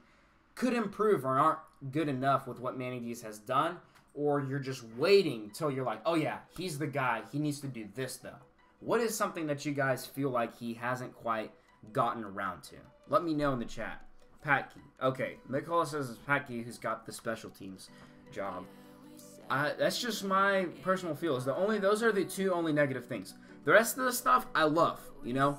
Speaker 1: could improve or aren't good enough with what Manny Diaz has done? Or you're just waiting till you're like, oh yeah, he's the guy. He needs to do this though. What is something that you guys feel like he hasn't quite gotten around to? Let me know in the chat. Patke. Okay, Mikola says it's Patke who's got the special teams job. That's just my personal feels. Those are the two only negative things. The rest of the stuff I love, you know.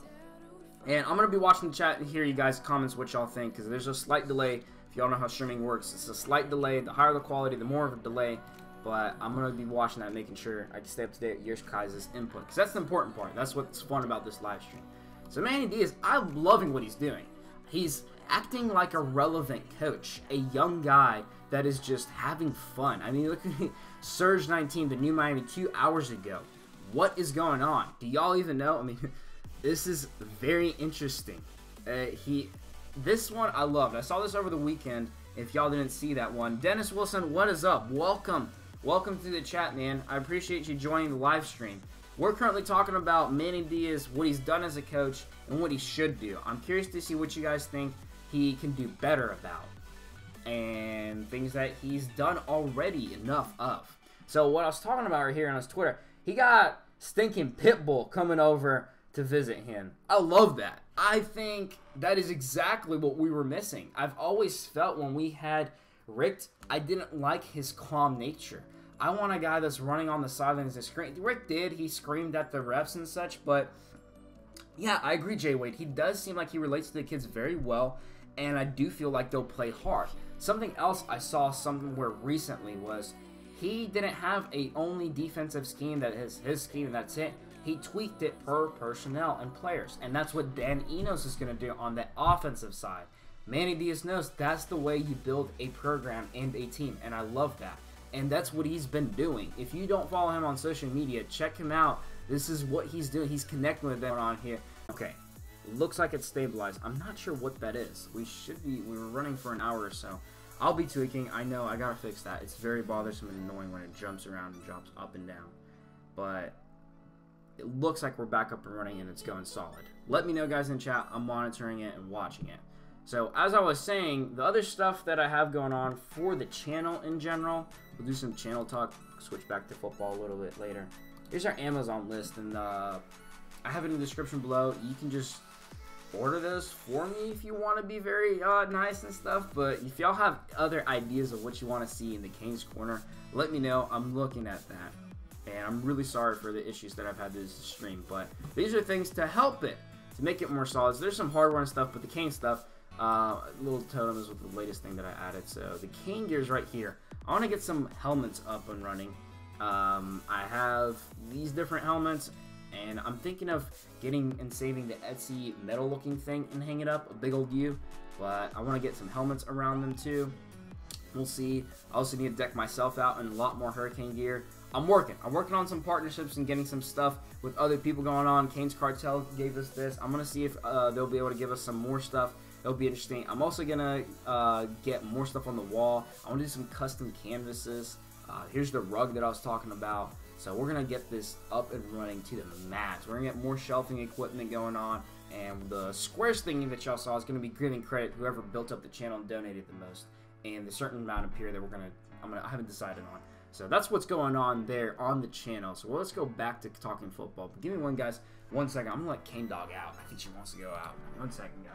Speaker 1: And I'm gonna be watching the chat and hear you guys' comments what y'all think, because there's a slight delay. If y'all know how streaming works, it's a slight delay. The higher the quality, the more of a delay. But I'm gonna be watching that, making sure I can stay up to date with your guys' input, because that's the important part. That's what's fun about this live stream. So Manny Diaz, I'm loving what he's doing. He's acting like a relevant coach, a young guy that is just having fun. I mean, look at Surge 19, the new Miami 2 hours ago. What is going on? Do y'all even know? I mean, this is very interesting. This one I loved. I saw this over the weekend. If y'all didn't see that one, Dennis Wilson, what is up? Welcome to the chat, man. I appreciate you joining the live stream. We're currently talking about Manny Diaz, what he's done as a coach, and what he should do. I'm curious to see what you guys think he can do better about, and things that he's done already enough of. So what I was talking about right here on his Twitter, he got stinking Pitbull coming over to visit him. I love that. I think that is exactly what we were missing. I've always felt when we had Rick, I didn't like his calm nature. I want a guy that's running on the sidelines and screaming. Rick did. He screamed at the refs and such, but yeah, I agree, Jay Wade. He does seem like he relates to the kids very well, and I do feel like they'll play hard. Something else I saw somewhere recently was he didn't have a only defensive scheme that is his scheme and that's it. He tweaked it per personnel and players, and that's what Dan Enos is going to do on the offensive side. Manny Diaz knows that's the way you build a program and a team, and I love that. And that's what he's been doing. If you don't follow him on social media, check him out. This is what he's doing. He's connecting with them on here. Okay, looks like it's stabilized. I'm not sure what that is. We were running for an hour or so. I'll be tweaking. I know, I gotta fix that. It's very bothersome and annoying when it jumps around and jumps up and down. But it looks like we're back up and running and it's going solid. Let me know, guys, in chat. I'm monitoring it and watching it. So, as I was saying, the other stuff that I have going on for the channel in general, we'll do some channel talk, switch back to football a little bit later. Here's our Amazon list, and I have it in the description below. You can just order those for me if you want to be very nice and stuff, but if y'all have other ideas of what you want to see in the Canes Corner, let me know. I'm looking at that, and I'm really sorry for the issues that I've had this stream, but these are things to help it, to make it more solid. So there's some hardware and stuff, but the Cane stuff, little totem is the latest thing that I added. So the Cane gears right here. I want to get some helmets up and running. I have these different helmets, and I'm thinking of getting and saving the Etsy metal looking thing and hang it up, a big old U, but I want to get some helmets around them too. We'll see. I also need to deck myself out in a lot more Hurricane gear. I'm working on some partnerships and getting some stuff with other people going on. Canes Cartel gave us this. I'm going to see if they'll be able to give us some more stuff. It'll be interesting. I'm also going to get more stuff on the wall. I want to do some custom canvases. Here's the rug that I was talking about. So we're going to get this up and running to the max. We're going to get more shelving equipment going on. And the squares thingy that y'all saw is going to be giving credit to whoever built up the channel and donated the most. And the certain amount appear that I haven't decided on. So that's what's going on there on the channel. So let's go back to talking football. But give me one, guys. 1 second. I'm going to let Cane Dog out. I think she wants to go out. 1 second, guys.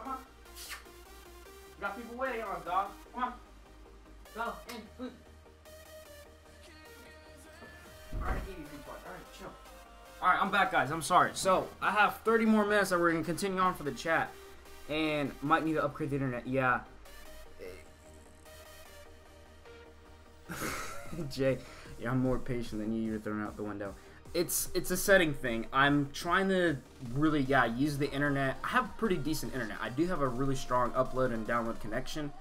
Speaker 1: Come on. You got people waiting on us, dog. Come on. Go in, food. Alright, I gave you food part. Alright, chill. Alright, I'm back, guys. I'm sorry. So, I have 30 more minutes that we're going to continue on for the chat. And might need to upgrade the internet. Yeah. Jay, yeah, I'm more patient than you. You're throwing out the window. It's a setting thing. I'm trying to really, use the internet. I have pretty decent internet. I do have a really strong upload and download connection.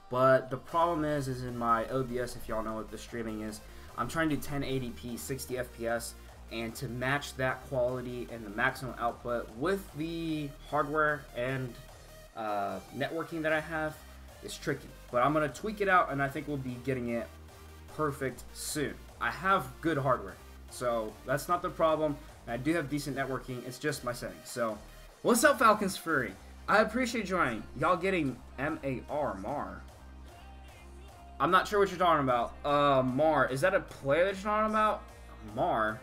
Speaker 1: But the problem is in my OBS, if y'all know what the streaming is, I'm trying to do 1080p, 60 FPS. And to match that quality and the maximum output with the hardware and networking that I have, is tricky. But I'm going to tweak it out, and I think we'll be getting it perfect soon. I have good hardware, so that's not the problem. I do have decent networking. It's just my settings. So, what's up, Falcons Fury? I appreciate joining. Y'all getting M-A-R, Mar. I'm not sure what you're talking about. Mar. Is that a player that you're talking about? Mar.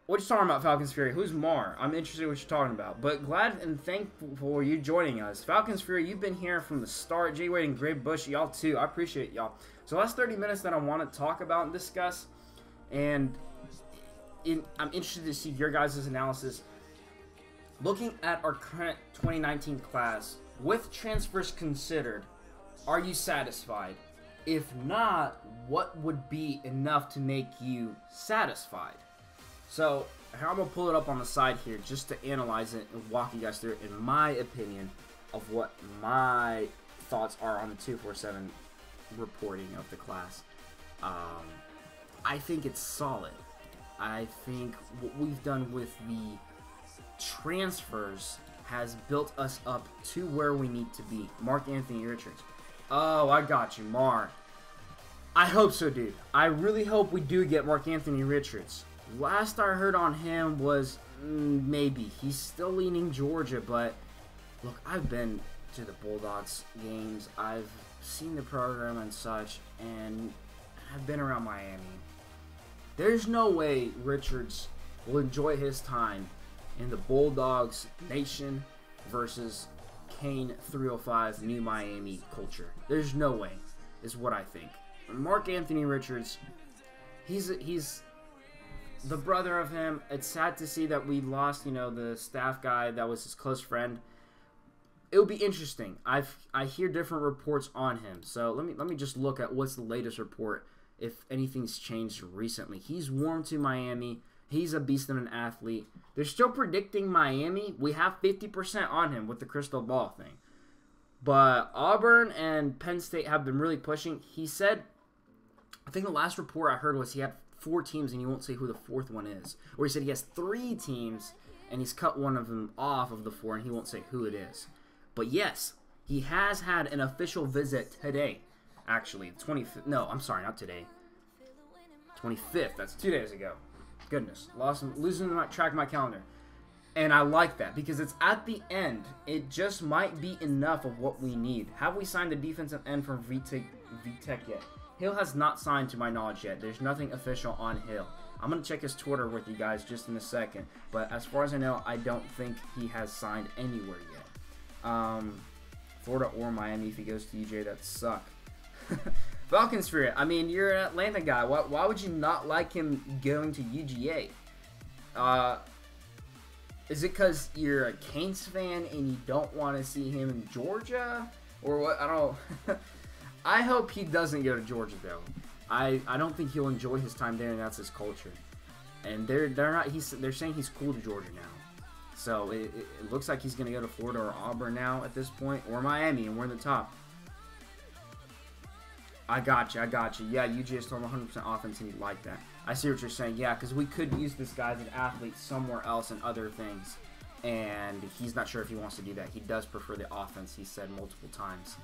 Speaker 1: What you talking about, Falcons Fury? Who's Mar? I'm interested in what you're talking about. But glad and thankful for you joining us. Falcons Fury, you've been here from the start. Jay Wade and Gray Bush, y'all too. I appreciate y'all. So last 30 minutes that I want to talk about and discuss. And I'm interested to see your guys' analysis. Looking at our current 2019 class, with transfers considered, are you satisfied? If not, what would be enough to make you satisfied? So, I'm going to pull it up on the side here just to analyze it and walk you guys through it in my opinion of what my thoughts are on the 247 reporting of the class. I think it's solid. I think what we've done with the transfers has built us up to where we need to be. Mark Anthony Richards. Oh, I got you, Mar. I hope so, dude. I really hope we do get Mark Anthony Richards. Last I heard on him was maybe. He's still leaning Georgia, but look, I've been to the Bulldogs games. I've seen the program and such, and I've been around Miami. There's no way Richards will enjoy his time in the Bulldogs Nation versus Kane 305 New Miami culture. There's no way, is what I think. Mark Anthony Richards, he's the brother of him. It's sad to see that we lost, the staff guy that was his close friend. It'll be interesting. I hear different reports on him. So let me just look at what's the latest report, if anything's changed recently. He's warm to Miami. He's a beast of an athlete. They're still predicting Miami. We have 50% on him with the crystal ball thing. But Auburn and Penn State have been really pushing. He said, I think the last report I heard was he had 4 teams, and he won't say who the 4th one is. Or he said he has 3 teams, and he's cut one of them off of the 4, and he won't say who it is. But yes, he has had an official visit today. Actually, 25th. No, I'm sorry, not today. 25th. That's 2 days ago. Goodness, losing track of my calendar. And I like that because it's at the end. It just might be enough of what we need. Have we signed the defensive end from VTech yet? Hill has not signed to my knowledge yet. There's nothing official on Hill. I'm going to check his Twitter with you guys just in a second. But as far as I know, I don't think he has signed anywhere yet. Florida or Miami, if he goes to UJ, that suck. Falcons for it. I mean, you're an Atlanta guy. Why would you not like him going to UGA? Is it because you're a Canes fan and you don't want to see him in Georgia? Or what? I don't. I hope he doesn't go to Georgia, though. I don't think he'll enjoy his time there, and that's his culture. And they're saying he's cool to Georgia now. So it looks like he's going to go to Florida or Auburn now at this point, or Miami, and we're in the top. I got you. Yeah, UGA is still 100% offense, and you like that. I see what you're saying. Yeah, because we could use this guy as an athlete somewhere else and other things. And he's not sure if he wants to do that. He does prefer the offense, he said multiple times.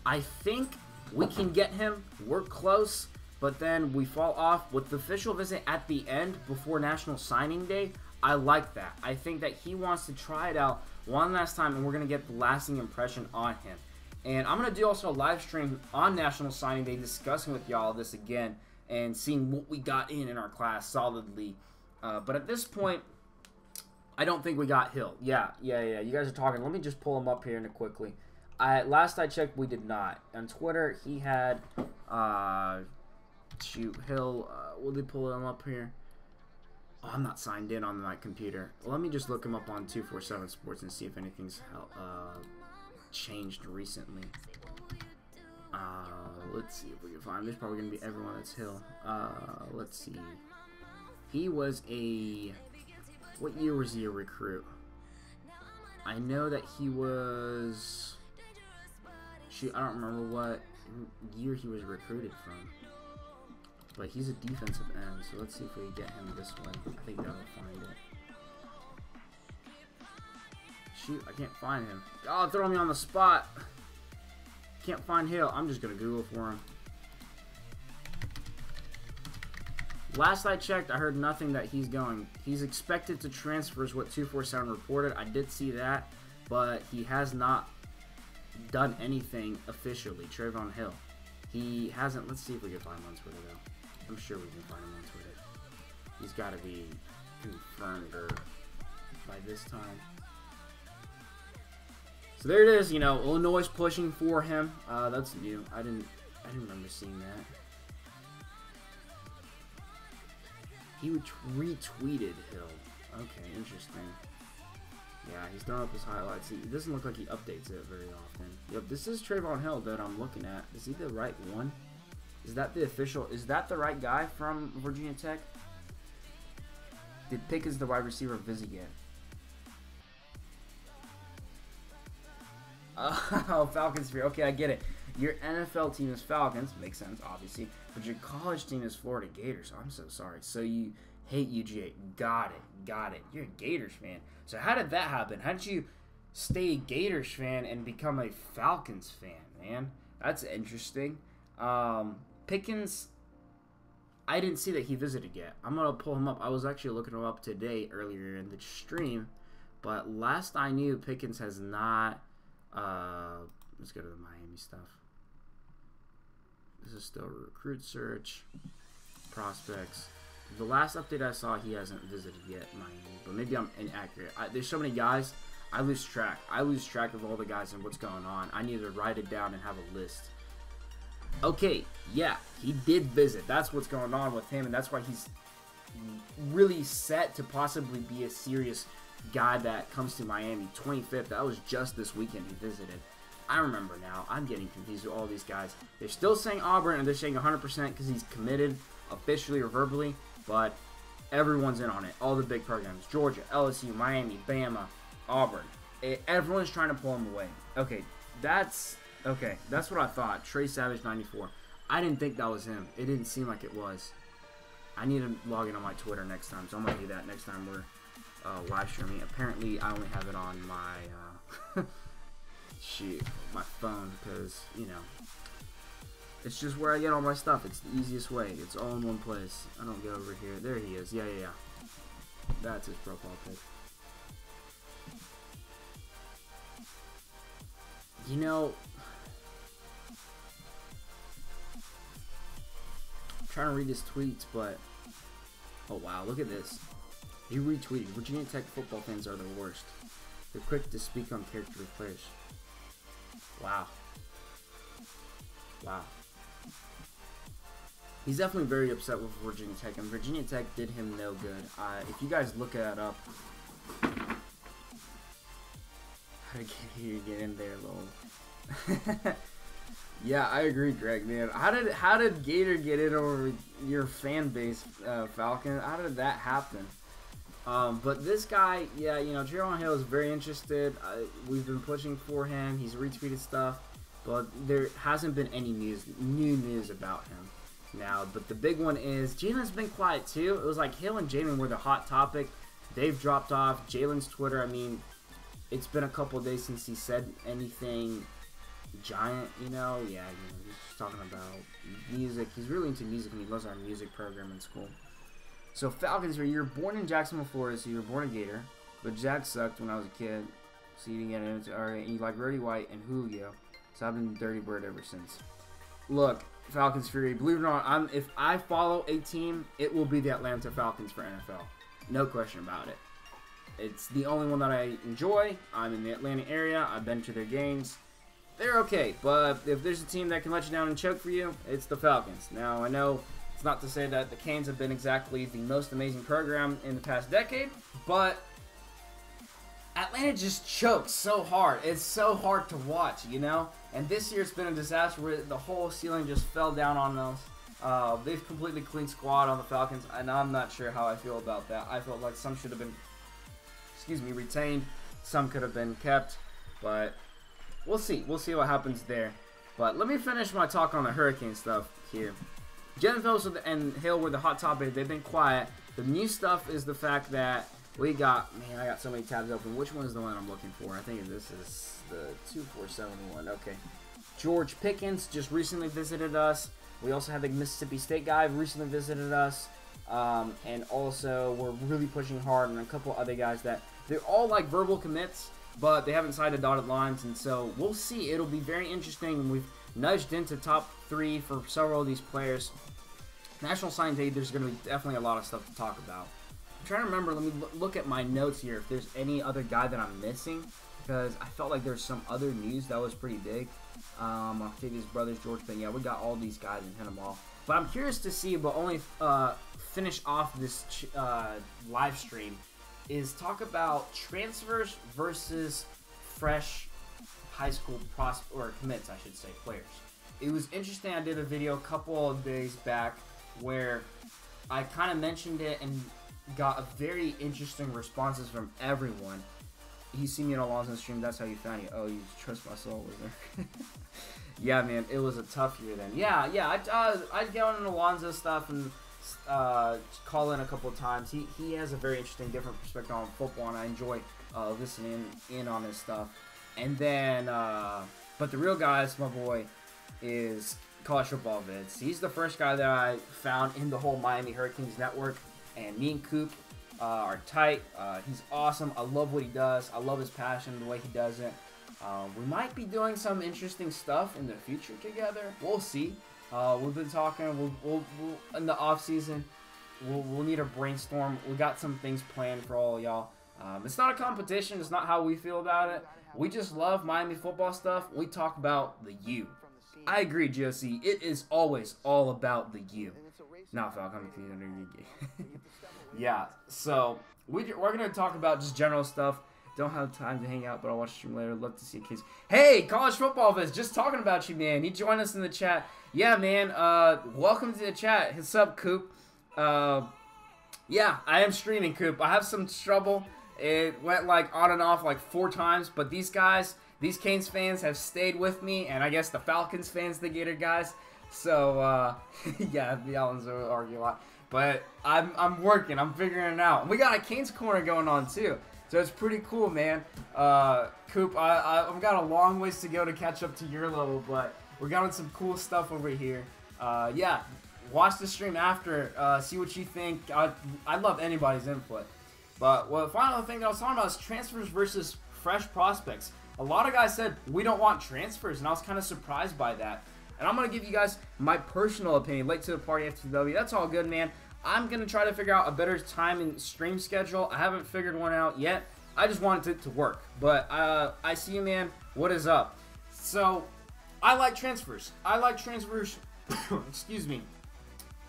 Speaker 1: I think we can get him. We're close, but then we fall off. With the official visit at the end before National Signing Day, I like that. I think that he wants to try it out one last time, and we're going to get the lasting impression on him. And I'm going to do also a live stream on National Signing Day discussing with y'all this again and seeing what we got in our class solidly. But at this point, I don't think we got Hill. Yeah. You guys are talking. Let me just pull him up here quickly. Last I checked, we did not. On Twitter, he had, Hill, will they pull him up here? Oh, I'm not signed in on my computer. Let me just look him up on 247 Sports and see if anything's changed recently. Let's see if we can find him. There's probably going to be everyone that's Hill. Let's see. He was what year was he a recruit? I know that he was... I don't remember what year he was recruited from. But he's a defensive end, so let's see if we can get him this way. I think that'll find it. Shoot, I can't find him. Oh, throw me on the spot. Can't find Hill. I'm just going to Google for him. Last I checked, I heard nothing that he's going. He's expected to transfer is what 247 reported. I did see that, but he has not done anything officially. Trayvon Hill. He hasn't. Let's see if we can find him on Twitter, though. I'm sure we can find him on Twitter. He's got to be confirmed by this time. So there it is. You know, Illinois pushing for him. That's new. I didn't remember seeing that. He retweeted Hill. Okay, interesting. Yeah, he's throwing up his highlights. It doesn't look like he updates it very often. Yep, this is Trayvon Hill that I'm looking at. Is he the right one? Is that the official? Is that the right guy from Virginia Tech? Did Pickens, the wide receiver, visit yet? Oh, Falcons fear. Okay, I get it. Your NFL team is Falcons. Makes sense, obviously. But your college team is Florida Gators. I'm so sorry. So you hate UGA. Got it. You're a Gators fan. So how did that happen? How did you stay a Gators fan and become a Falcons fan, man? That's interesting. Pickens, I didn't see that he visited yet. I'm going to pull him up. I was actually looking him up today earlier in the stream. But last I knew, Pickens has not... let's go to the Miami stuff. This is still recruit search. Prospects. The last update I saw, he hasn't visited yet Miami. But maybe I'm inaccurate. There's so many guys, I lose track. I lose track of all the guys and what's going on. I need to write it down and have a list. Okay, yeah, he did visit. That's what's going on with him, and that's why he's really set to possibly be a serious guy that comes to Miami. 25th, that was just this weekend he visited. I remember now. I'm getting confused with all these guys. They're still saying Auburn, and they're saying 100% because he's committed officially or verbally, but everyone's in on it. All the big programs. Georgia, LSU, Miami, Bama, Auburn. Everyone's trying to pull him away. Okay, that's what I thought. Trey Savage 94. I didn't think that was him. It didn't seem like it was. I need to log in on my Twitter next time, so I'm going to do that next time we're live streaming. Apparently, I only have it on my my phone because, you know, it's just where I get all my stuff. It's the easiest way. It's all in one place. I don't go over here. There he is. Yeah. That's his profile pic. You know, I'm trying to read his tweets, but oh wow, look at this. He retweeted, Virginia Tech football fans are the worst. They're quick to speak on character of players. Wow. Wow. He's definitely very upset with Virginia Tech, and Virginia Tech did him no good. If you guys look that up, how to get in there, lol. Yeah, I agree, Greg, man. How did Gator get in over your fan base, Falcon? How did that happen? But this guy, yeah, you know, Jaron Hill is very interested. We've been pushing for him. He's retweeted stuff, but there hasn't been any new news about him now. But the big one is Jalen's been quiet too. It was like Hill and Jalen were the hot topic. They've dropped off. Jalen's Twitter, I mean, it's been a couple of days since he said anything giant, you know. Yeah, you know, he's just talking about music. He's really into music, and he loves our music program in school. So Falcons, you're born in Jacksonville, Florida, so you were born a Gator. But Jack sucked when I was a kid, so you didn't get into. Alright, and you like Roddy White and Julio, so I've been Dirty Bird ever since. Look, Falcons Fury, believe it or not, if I follow a team, it will be the Atlanta Falcons for NFL. No question about it. It's the only one that I enjoy. I'm in the Atlanta area. I've been to their games. They're okay, but if there's a team that can let you down and choke for you, it's the Falcons. Now, I know it's not to say that the Canes have been exactly the most amazing program in the past decade, but Atlanta just chokes so hard. It's so hard to watch, you know? And this year it's been a disaster where the whole ceiling just fell down on us. They've completely clean squad on the Falcons, and I'm not sure how I feel about that. I felt like some should have been, retained. Some could have been kept, but we'll see. We'll see what happens there. But let me finish my talk on the Hurricane stuff here. Jalen Phillips and Hill were the hot topic. They've been quiet. The new stuff is the fact that we got, man, I got so many tabs open. Which one is the one I'm looking for? I think this is the 2471. Okay. George Pickens just recently visited us. We also had the Mississippi State guy recently visited us. And also, we're really pushing hard on a couple other guys that they're all like verbal commits, but they haven't signed the dotted lines. And so we'll see. It'll be very interesting. We've nudged into top 3 for several of these players. National Signing Day, there's going to be definitely a lot of stuff to talk about. I'm trying to remember, let me look at my notes here if there's any other guy that I'm missing, because I felt like there's some other news that was pretty big. Octavius Brothers, George Pickens, yeah, we got all these guys and hit them all. But I'm curious to see, but only finish off this live stream, is talk about transfers versus fresh high school commits, I should say, players. It was interesting. I did a video a couple of days back where I kind of mentioned it and got a very interesting responses from everyone. You see me on Alonzo's stream, that's how you found it. Oh, you trust my soul, was there? Yeah, man, it was a tough year then. Yeah, I'd get on Alonzo's stuff and call in a couple of times. He has a very interesting, different perspective on football, and I enjoy listening in on his stuff. And then, but the real guys, my boy, is College Football Vids. He's the first guy that I found in the whole Miami Hurricanes network, and me and Coop are tight. He's awesome. I love what he does. I love his passion, the way he does it. We might be doing some interesting stuff in the future together. We'll see. We've been talking. We'll in the off season, we'll need a brainstorm. We got some things planned for all y'all. It's not a competition. It's not how we feel about it. We just love Miami football stuff. We talk about the U. I agree, GOC. It is always all about the U. Nah, Falcon, yeah, so we're going to talk about just general stuff. Don't have time to hang out, but I'll watch the stream later. Love to see a case. Hey, College Football Viz, just talking about you, man. He joined us in the chat. Yeah, man, welcome to the chat. What's up, Coop? Yeah, I am streaming, Coop. I have some trouble. It went like on and off like 4 times, but these guys, these Canes fans have stayed with me, and I guess the Falcons fans, the Gator guys. So, yeah, the Allens argue a lot. But I'm working. I'm figuring it out. We got a Canes corner going on, too. So it's pretty cool, man. Coop, I've got a long ways to go to catch up to your level, but we're getting some cool stuff over here. Yeah, watch the stream after. See what you think. I love anybody's input. But the final thing that I was talking about is transfers versus fresh prospects. A lot of guys said we don't want transfers, and I was kind of surprised by that. And I'm going to give you guys my personal opinion. Late to the party, FTW. That's all good, man. I'm going to try to figure out a better time and stream schedule. I haven't figured one out yet. I just wanted it to work. But I see you, man. What is up? So, I like transfers. I like transfers, excuse me,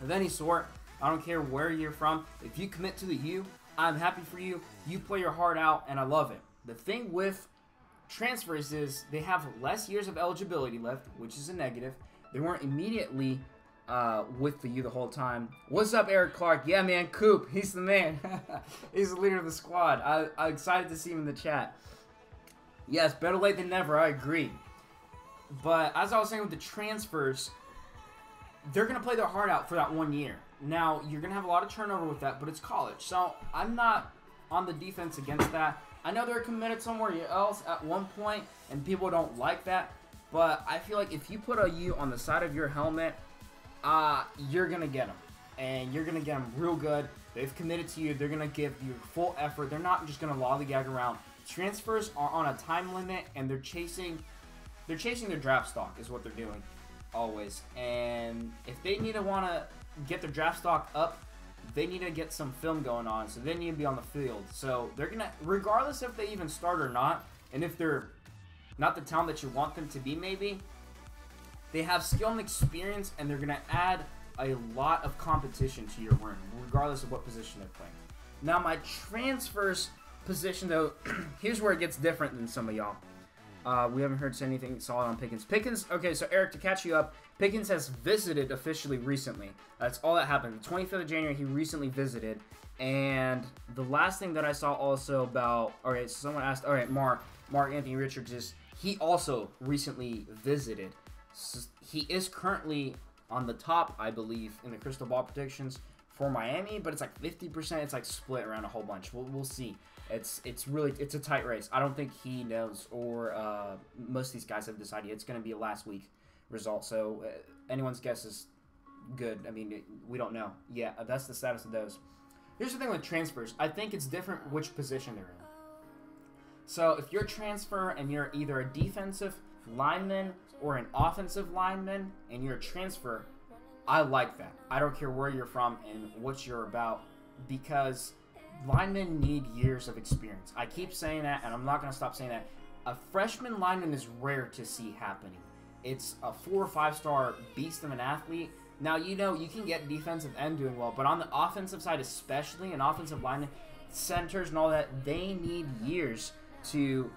Speaker 1: of any sort. I don't care where you're from. If you commit to the U, I'm happy for you. You play your heart out, and I love it. The thing with transfers is they have less years of eligibility left, which is a negative. They weren't immediately with the U the whole time. What's up, Eric Clark? Yeah, man, Coop. He's the man. He's the leader of the squad. I'm excited to see him in the chat. Yes, better late than never. I agree. But as I was saying with the transfers, they're going to play their heart out for that 1 year. Now, you're going to have a lot of turnover with that, but it's college. So, I'm not on the defense against that. I know they're committed somewhere else at one point, and people don't like that. But I feel like if you put a U on the side of your helmet, you're going to get them. And you're going to get them real good. They've committed to you. They're going to give you full effort. They're not just going to lollygag around. Transfers are on a time limit, and they're chasing their draft stock is what they're doing always. And if they need to want to get their draft stock up, they need to get some film going on, so they need to be on the field. So they're going to, regardless if they even start or not, and if they're not the talent that you want them to be maybe, they have skill and experience, and they're going to add a lot of competition to your room, regardless of what position they're playing. Now my transfers position, though, here's where it gets different than some of y'all. We haven't heard anything solid on Pickens. Pickens, okay, so Eric, to catch you up, Pickens has visited officially recently. That's all that happened. The 25th of January, he recently visited. And the last thing that I saw also about, alright, so someone asked, alright, Mark Anthony Richards, he also recently visited. So he is currently on the top, I believe, in the crystal ball predictions for Miami, but it's like 50%. It's like split around a whole bunch. We'll see. It's a tight race. I don't think he knows, or most of these guys have decided it's going to be a last week result. So anyone's guess is good. I mean, we don't know. Yeah, that's the status of those. Here's the thing with transfers. I think it's different which position they're in. So if you're a transfer and you're either a defensive lineman or an offensive lineman and you're a transfer, I like that. I don't care where you're from and what you're about, because linemen need years of experience. I keep saying that, and I'm not going to stop saying that. A freshman lineman is rare to see happening. It's a 4 or 5 star beast of an athlete. Now, you know, you can get defensive end doing well, but on the offensive side especially, an offensive lineman, centers and all that, they need years to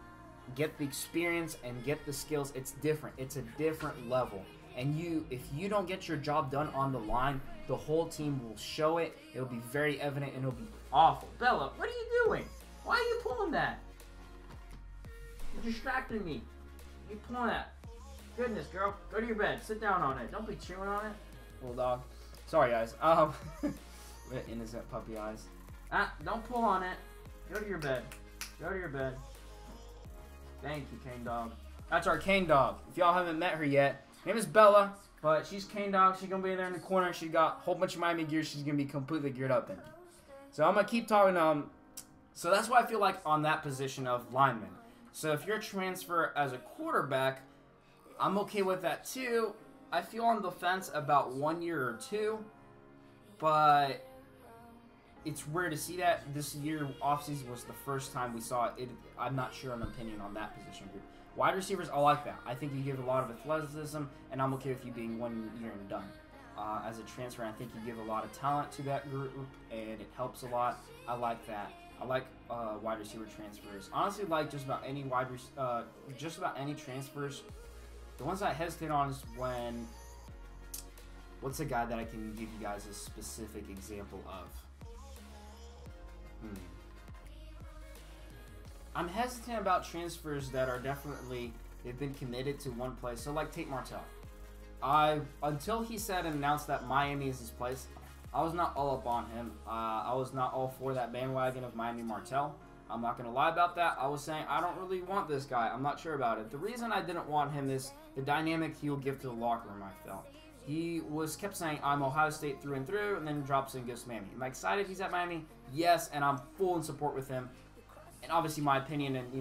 Speaker 1: get the experience and get the skills. It's different. It's a different level. And if you don't get your job done on the line, the whole team will show it. It'll be very evident, and it'll be awful. Bella, what are you doing? Why are you pulling that? You're distracting me. You're pulling that. Goodness, girl. Go to your bed. Sit down on it. Don't be chewing on it. Little dog. Sorry, guys. Innocent puppy eyes. Don't pull on it. Go to your bed. Go to your bed. Thank you, Cane Dog. That's our Cane Dog. If y'all haven't met her yet, her name is Bella, but she's Cane Dog. She's going to be there in the corner. She got a whole bunch of Miami gear she's going to be completely geared up in. So I'm going to keep talking. So that's why I feel like on that position of lineman. So if you're a transfer as a quarterback, I'm okay with that too. I feel on the fence about 1 year or 2, but it's rare to see that. This year, offseason was the first time we saw it. I'm not sure an opinion on that position group. Wide receivers, I like that. I think you give a lot of athleticism, and I'm okay with you being 1 year and done. As a transfer, I think you give a lot of talent to that group, and it helps a lot. I like that. I like wide receiver transfers. Honestly, like just about any transfers. The ones I hesitate on is when, what's a guy that I can give you guys a specific example of? I'm hesitant about transfers that are definitely, they've been committed to one place. So like Peyton Matocha. Until he said and announced that Miami is his place, I was not all up on him. I was not all for that bandwagon of Miami Martell. I'm not going to lie about that. I was saying, I don't really want this guy. I'm not sure about it. The reason I didn't want him is the dynamic he will give to the locker room, I felt. He kept saying, I'm Ohio State through and through, and then drops in and goes to Miami. Am I excited he's at Miami? Yes, and I'm full in support with him. And obviously my opinion and,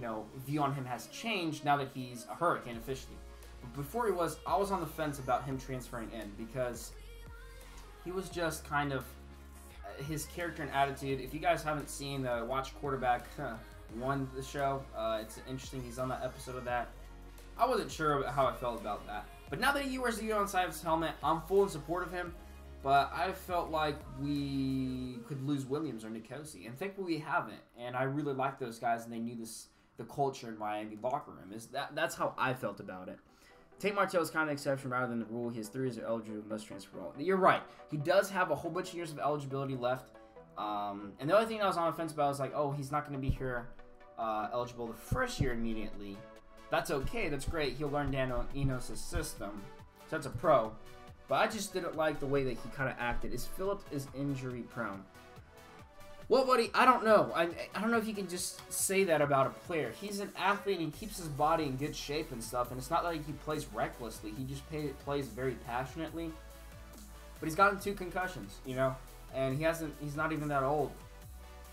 Speaker 1: view on him has changed now that he's a Hurricane officially. But before I was on the fence about him transferring in because he was just kind of his character and attitude. If you guys haven't seen the Watch Quarterback One the show, it's interesting. He's on that episode of that. I wasn't sure how I felt about that. But now that he wears the U on side of his helmet, I'm full in support of him. But I felt like we could lose Williams or Nikosi, and thankfully we haven't. And I really like those guys, and they knew the culture in Miami locker room. That's how I felt about it. Tate Martell is kind of the exception rather than the rule. He has 3 years of eligibility, must transfer all. You're right. He does have a whole bunch of years of eligibility left. And the other thing I was on the fence about was like, oh, he's not going to be here eligible the first year immediately. That's okay. That's great. He'll learn Dan Enos' system. So that's a pro. But I just didn't like the way that he kind of acted. Is Phillips is injury prone? Well, buddy, I don't know. I don't know if you can just say that about a player. He's an athlete and he keeps his body in good shape and stuff. And it's not like he plays recklessly. He just plays very passionately. But he's gotten 2 concussions, and he's not even that old.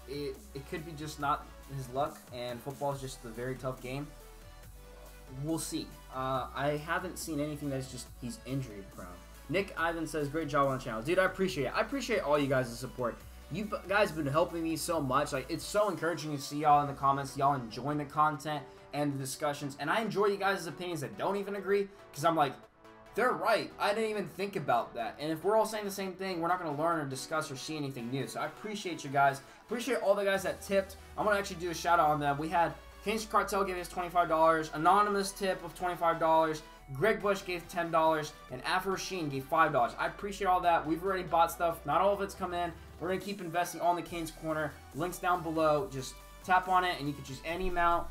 Speaker 1: It could be just not his luck, and football is just a very tough game. We'll see. I haven't seen anything that's just he's injury prone. Nick Ivan says, great job on the channel. Dude, I appreciate it. I appreciate all you guys' support. You guys have been helping me so much. Like, it's so encouraging to see y'all in the comments. Y'all enjoying the content and the discussions. And I enjoy you guys' opinions that don't even agree. Because I'm like, they're right. I didn't even think about that. And if we're all saying the same thing, we're not going to learn or discuss or see anything new. So I appreciate you guys. Appreciate all the guys that tipped. I'm going to actually do a shout out on them. We had Kings Cartel gave us $25. Anonymous tip of $25. Greg Bush gave $10, and Afro Sheen gave $5. I appreciate all that. We've already bought stuff. Not all of it's come in. We're going to keep investing all in the Canes Corner. Links down below. Just tap on it, and you can choose any amount.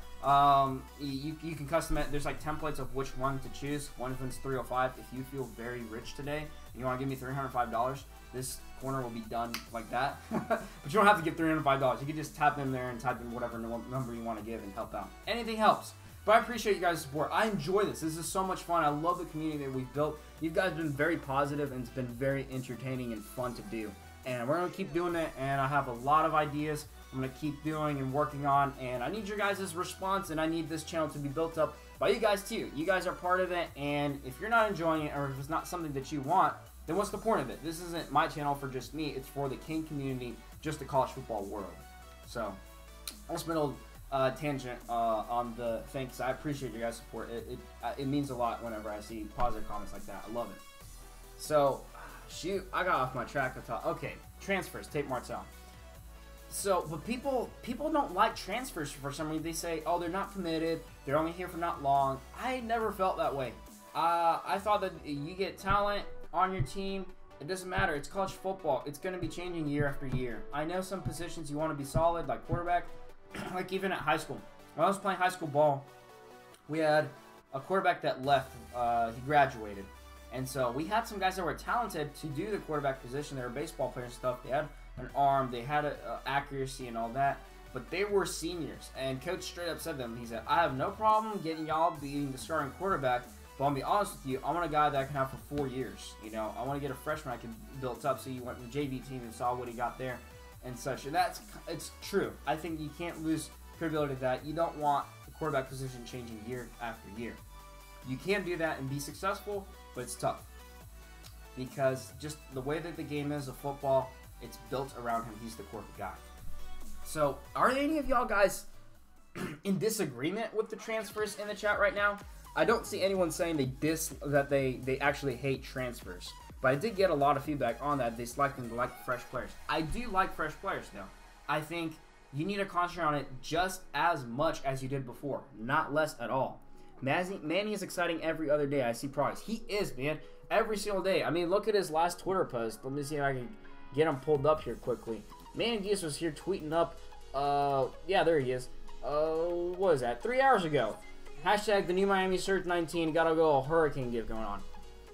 Speaker 1: You can custom it. There's like templates of which one to choose. One of them's $305. If you feel very rich today, and you want to give me $305, this corner will be done like that. But you don't have to give $305. You can just tap in there and type in whatever number you want to give and help out. Anything helps. But I appreciate you guys' support. I enjoy this. This is so much fun. I love the community that we've built. You guys have been very positive, and it's been very entertaining and fun to do. And we're going to keep doing it, and I have a lot of ideas I'm going to keep doing and working on. And I need your guys' response, and I need this channel to be built up by you guys too. You guys are part of it, and if you're not enjoying it, or if it's not something that you want, then what's the point of it? This isn't my channel for just me. It's for the King community, just the college football world. So, that's been a tangent on the thing, because I appreciate your guys' support. It means a lot whenever I see positive comments like that. I love it. So, shoot, I got off my track of thought. Okay, transfers, Tate Martell. So, but people don't like transfers for some reason. They say, oh, they're not committed. They're only here for not long. I never felt that way. I thought that you get talent on your team. It doesn't matter. It's college football. It's going to be changing year after year. I know some positions you want to be solid, like quarterback. Like even at high school. When I was playing high school ball, we had a quarterback that left. He graduated. And so we had some guys that were talented to do the quarterback position. They were baseball players and stuff. They had an arm. They had accuracy and all that. But they were seniors. And coach straight up said to them, he said, I have no problem getting y'all being the starting quarterback. But I'll be honest with you, I want a guy that I can have for 4 years. I want to get a freshman I can build up. So you went to the JV team and saw what he got there. And such, and it's true. I think you can't lose credibility to that. You don't want the quarterback position changing year after year. You can do that and be successful, but it's tough because just the way that the game is of football, it's built around him. He's the quarterback guy. So, are any of y'all guys in disagreement with the transfers in the chat right now? I don't see anyone saying they actually hate transfers. But I did get a lot of feedback on that. They like fresh players. I do like fresh players, though. I think you need to concentrate on it just as much as you did before. Not less at all. Manny is exciting every other day. I see progress. He is, man. Every single day. I mean, look at his last Twitter post. Let me see if I can get him pulled up here quickly. Manny Diaz was here tweeting up. Yeah, there he is. What is that? 3 hours ago. Hashtag the new Miami Surge 19. Gotta go a Hurricane gift going on.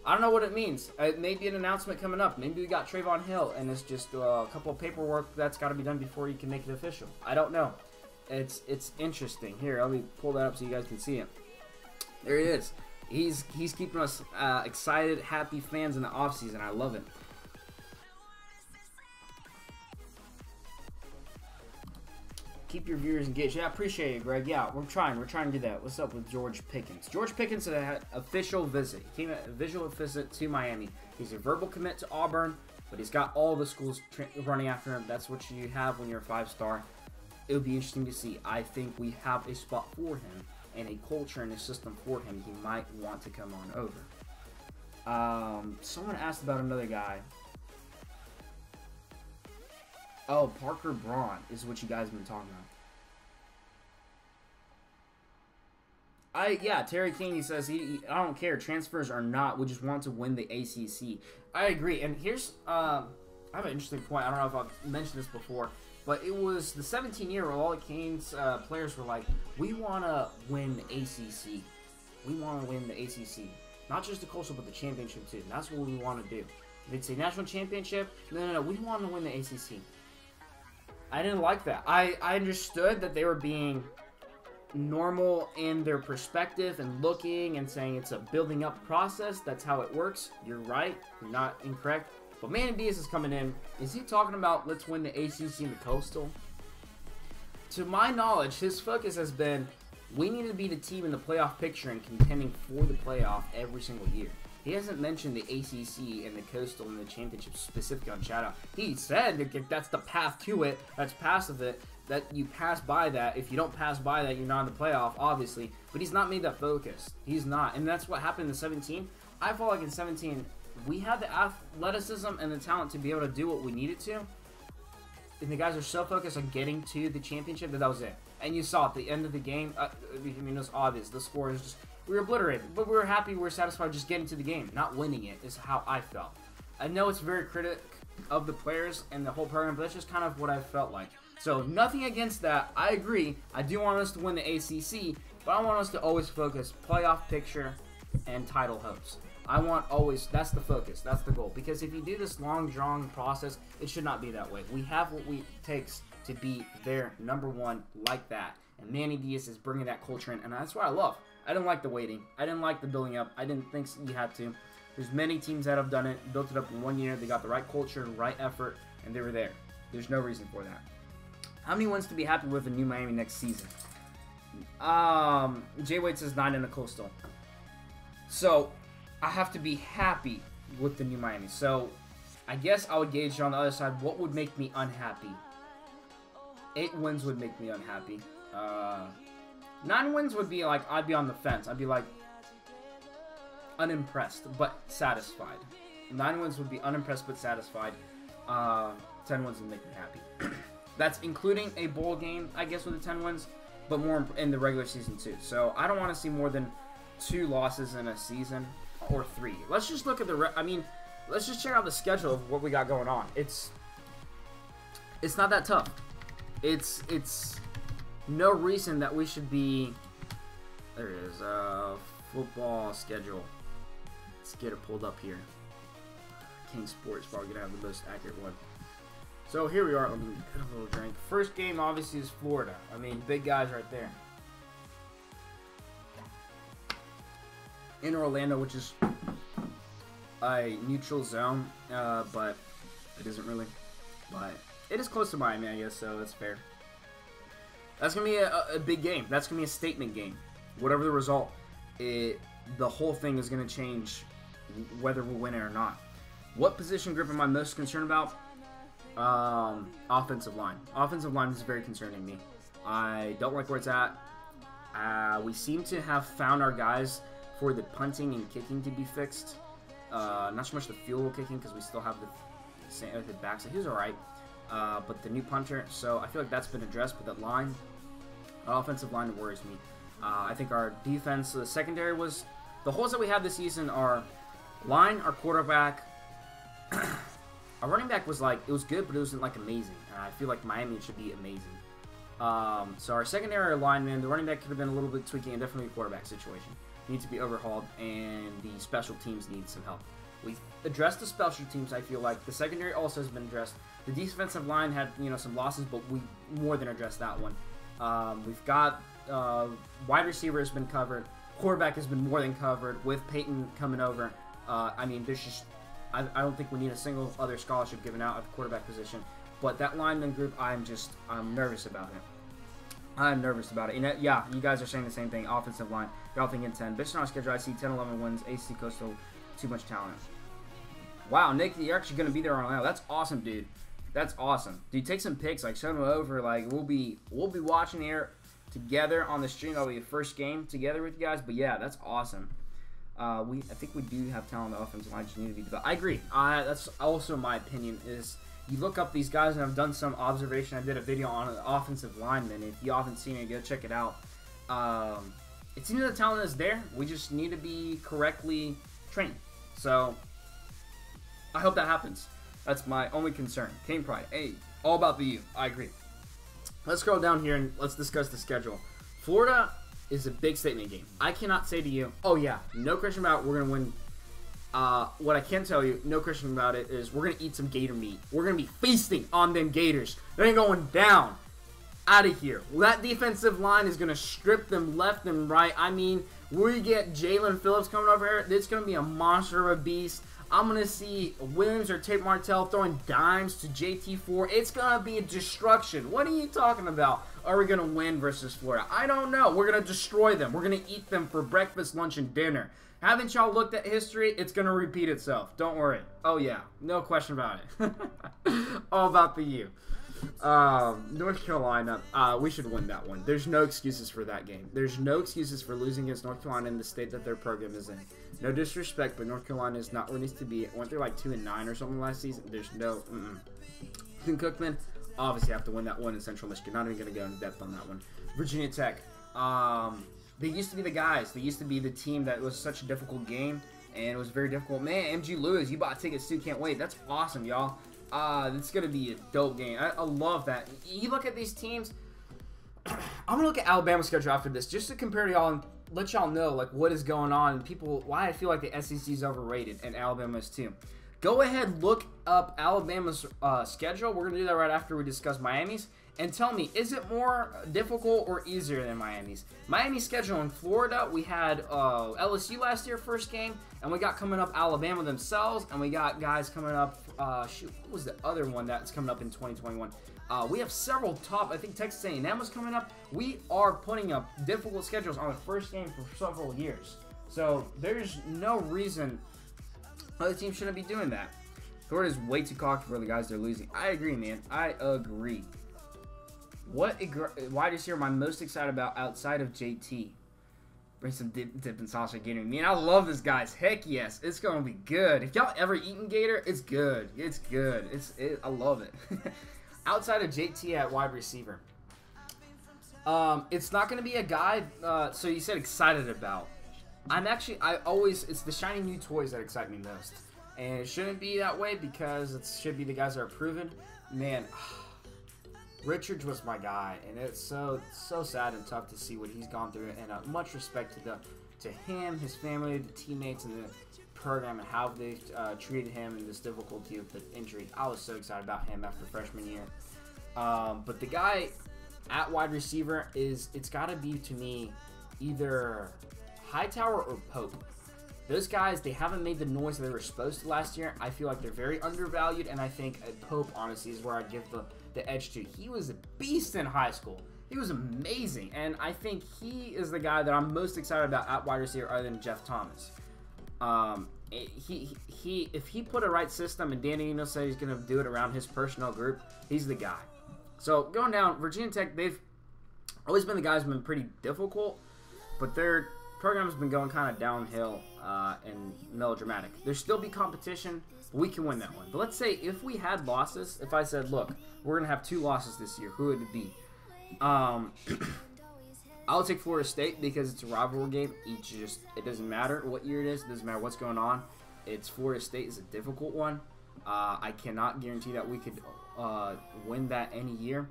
Speaker 1: I don't know what it means. It may be an announcement coming up. Maybe we got Trayvon Hill, and it's just a couple of paperwork that's got to be done before you can make it official. I don't know. It's interesting. Here, let me pull that up so you guys can see it. There he is. He's keeping us excited, happy fans in the offseason. I love it. Keep your viewers engaged. Yeah, I appreciate it, Greg. Yeah, we're trying to do that. What's up with George Pickens? George Pickens had an official visit. He came a visual visit to Miami. He's a verbal commit to Auburn, but he's got all the schools running after him. That's what you have when you're a 5-star. It would be interesting to see. I think we have a spot for him and a culture and a system for him. He might want to come on over. Someone asked about another guy. Oh, Parker Braun is what you guys have been talking about. Yeah, Terry King, he says, I don't care. Transfers are not. We just want to win the ACC. I agree. And here's, I have an interesting point. I don't know if I've mentioned this before, but it was the 17-year-old. All the Canes players were like, we want to win the ACC. We want to win the ACC. Not just the Coastal, but the championship, too. And that's what we want to do. They'd say national championship. No. We want to win the ACC. I didn't like that. I understood that they were being normal in their perspective and looking and saying it's a building up process. That's how it works. You're right. You're not incorrect. But Manny Diaz is coming in. Is he talking about let's win the ACC and the Coastal? To my knowledge, his focus has been we need to be the team in the playoff picture and contending for the playoff every single year. He hasn't mentioned the ACC and the Coastal and the championship specifically on Shoutout. He said that that's the path to it. That's passive it. That you pass by that. If you don't pass by that, you're not in the playoff, obviously. But he's not made that focus. He's not. And that's what happened in 17. I felt like in 17, we had the athleticism and the talent to be able to do what we needed to. And the guys are so focused on getting to the championship that was it. And you saw at the end of the game, I mean, it was obvious. The score is just, we were obliterated. But we were happy, we were satisfied just getting to the game. Not winning it is how I felt. I know it's very critic of the players and the whole program, but that's just kind of what I felt like. So nothing against that. I agree. I do want us to win the ACC, but I want us to always focus playoff picture and title hopes. I want always, that's the focus, that's the goal. Because if you do this long, drawn process, it should not be that way. We have what it takes to be their #1 like that. And Manny Diaz is bringing that culture in, and that's what I love. I didn't like the waiting. I didn't like the building up. I didn't think you had to. There's many teams that have done it, built it up in 1 year. They got the right culture, right effort, and they were there. There's no reason for that. How many wins to be happy with in New Miami next season? Jay Wade says 9 in a Coastal. So, I have to be happy with the New Miami. So, I guess I would gauge on the other side. What would make me unhappy? 8 wins would make me unhappy. 9 wins would be like, I'd be on the fence. I'd be like, unimpressed, but satisfied. 9 wins would be unimpressed, but satisfied. 10 wins would make me happy. That's including a bowl game, I guess, with the 10 wins, but more in the regular season, too. So, I don't want to see more than 2 losses in a season, or 3. Let's just look at let's just check out the schedule of what we got going on. It's not that tough. It's no reason that we should be, there it is, football schedule. Let's get it pulled up here. King Sports probably going to have the most accurate one. So here we are. Let me get a little drink. First game obviously is Florida. I mean, big guys right there. In Orlando, which is a neutral zone, but it isn't really. But it is close to Miami, I guess, so that's fair. That's going to be a big game. That's going to be a statement game. Whatever the result, the whole thing is going to change whether we win it or not. What position group am I most concerned about? Offensive line. Offensive line is very concerning me. I don't like where it's at. We seem to have found our guys for the punting and kicking to be fixed. Not so much the field goal kicking because we still have the back, so he's alright. But the new punter, so I feel like that's been addressed, but that line, offensive line worries me. I think our defense, the secondary was, the holes that we have this season are line, our quarterback. Our running back was like, it was good, but it wasn't like amazing. I feel like Miami should be amazing. So our secondary lineman, the running back could have been a little bit tweaking, and definitely a quarterback situation. Needs to be overhauled, and the special teams need some help. We've addressed the special teams, I feel like. The secondary also has been addressed. The defensive line had, some losses, but we more than addressed that one. We've got wide receiver has been covered. Quarterback has been more than covered with Peyton coming over. I mean, there's just, I don't think we need a single other scholarship given out at the quarterback position. But that lineman group, I'm nervous about it. I'm nervous about it. You know, yeah, you guys are saying the same thing. Offensive line, y'all thinking 10. Bitch on our schedule, I see 10, 11 wins. AC Coastal, too much talent. Wow, Nick, you're actually going to be there on now. That's awesome, dude. That's awesome. Dude, take some pics. Like, send them over. Like, we'll be watching here together on the stream. That'll be the first game together with you guys. But, yeah, that's awesome. I think we do have talent on the offensive line. Just need to be developed. I agree. That's also my opinion is you look up these guys, and I've done some observation. I did a video on an offensive lineman. If you haven't seen it, go check it out. It seems the talent is there. We just need to be correctly trained. So, I hope that happens. That's my only concern. Cane Pride. Hey, all about the U. I agree. Let's scroll down here and let's discuss the schedule. Florida is a big statement game. I cannot say to you, oh yeah, no question about it, we're going to win. What I can tell you, no question about it, is we're going to eat some gator meat. We're going to be feasting on them gators. They're going down. Out of here. That defensive line is going to strip them left and right. I mean, we get Jalen Phillips coming over here. It's going to be a monster of a beast. I'm going to see Williams or Tate Martell throwing dimes to JT4. It's going to be a destruction. What are you talking about? Are we going to win versus Florida? I don't know. We're going to destroy them. We're going to eat them for breakfast, lunch, and dinner. Haven't y'all looked at history? It's going to repeat itself. Don't worry. Oh, yeah. No question about it. All about the U. North Carolina, we should win that one. There's no excuses for that game. There's no excuses for losing against North Carolina in the state that their program is in. No disrespect, but North Carolina is not where it needs to be. It went through like 2-9 or something last season. There's no, Cookman, obviously have to win that one in Central Michigan. Not even going to go into depth on that one. Virginia Tech, they used to be the guys. They used to be the team that was such a difficult game, and it was very difficult. Man, MG Lewis, you bought tickets too. Can't wait. That's awesome, y'all. It's going to be a dope game. I love that. You look at these teams. I'm going to look at Alabama's schedule after this just to compare to y'all and let y'all know like what is going on and people why I feel like the SEC is overrated and Alabama's too. Go ahead, look up Alabama's schedule. We're going to do that right after we discuss Miami's. And tell me, is it more difficult or easier than Miami's? Miami's schedule in Florida, we had LSU last year, first game. And we got coming up Alabama themselves. And we got guys coming up, what was the other one that's coming up in 2021? We have several top, I think Texas A&M was coming up. We are putting up difficult schedules on the first game for several years. So there's no reason other teams shouldn't be doing that. Florida's way too cocky for the guys they're losing. I agree, man. I agree. What wide receiver am I most excited about outside of JT? Bring some dip and sauce for Gator. Man, I love this, guys. Heck yes. It's going to be good. If y'all ever eaten Gator, it's good. It's good. I love it. Outside of JT at wide receiver. It's not going to be a guy, so you said excited about. It's the shiny new toys that excite me most. And it shouldn't be that way because it should be the guys that are proven. Man, Richards was my guy, and it's so sad and tough to see what he's gone through. And much respect to him, his family, the teammates, and the program, and how they've treated him in this difficulty of the injury. I was so excited about him after freshman year. But the guy at wide receiver it's got to be, to me, either Hightower or Pope. Those guys, they haven't made the noise that they were supposed to last year. I feel like they're very undervalued, and I think Pope, honestly, is where I'd give the edge to. He was a beast in high school. He was amazing, and I think he is the guy that I'm most excited about at wide receiver other than Jeff Thomas. If he put a right system, and Danny Eno said he's going to do it around his personnel group, he's the guy. So, going down, Virginia Tech, they've always been the guys who have been pretty difficult, but their program's been going kind of downhill and melodramatic. There'll still be competition, but we can win that one. But let's say if we had losses, if I said, look, we're going to have 2 losses this year, who would it be? I'll take Florida State because it's a rivalry game. It doesn't matter what year it is. It doesn't matter what's going on. Florida State is a difficult one. I cannot guarantee that we could win that any year.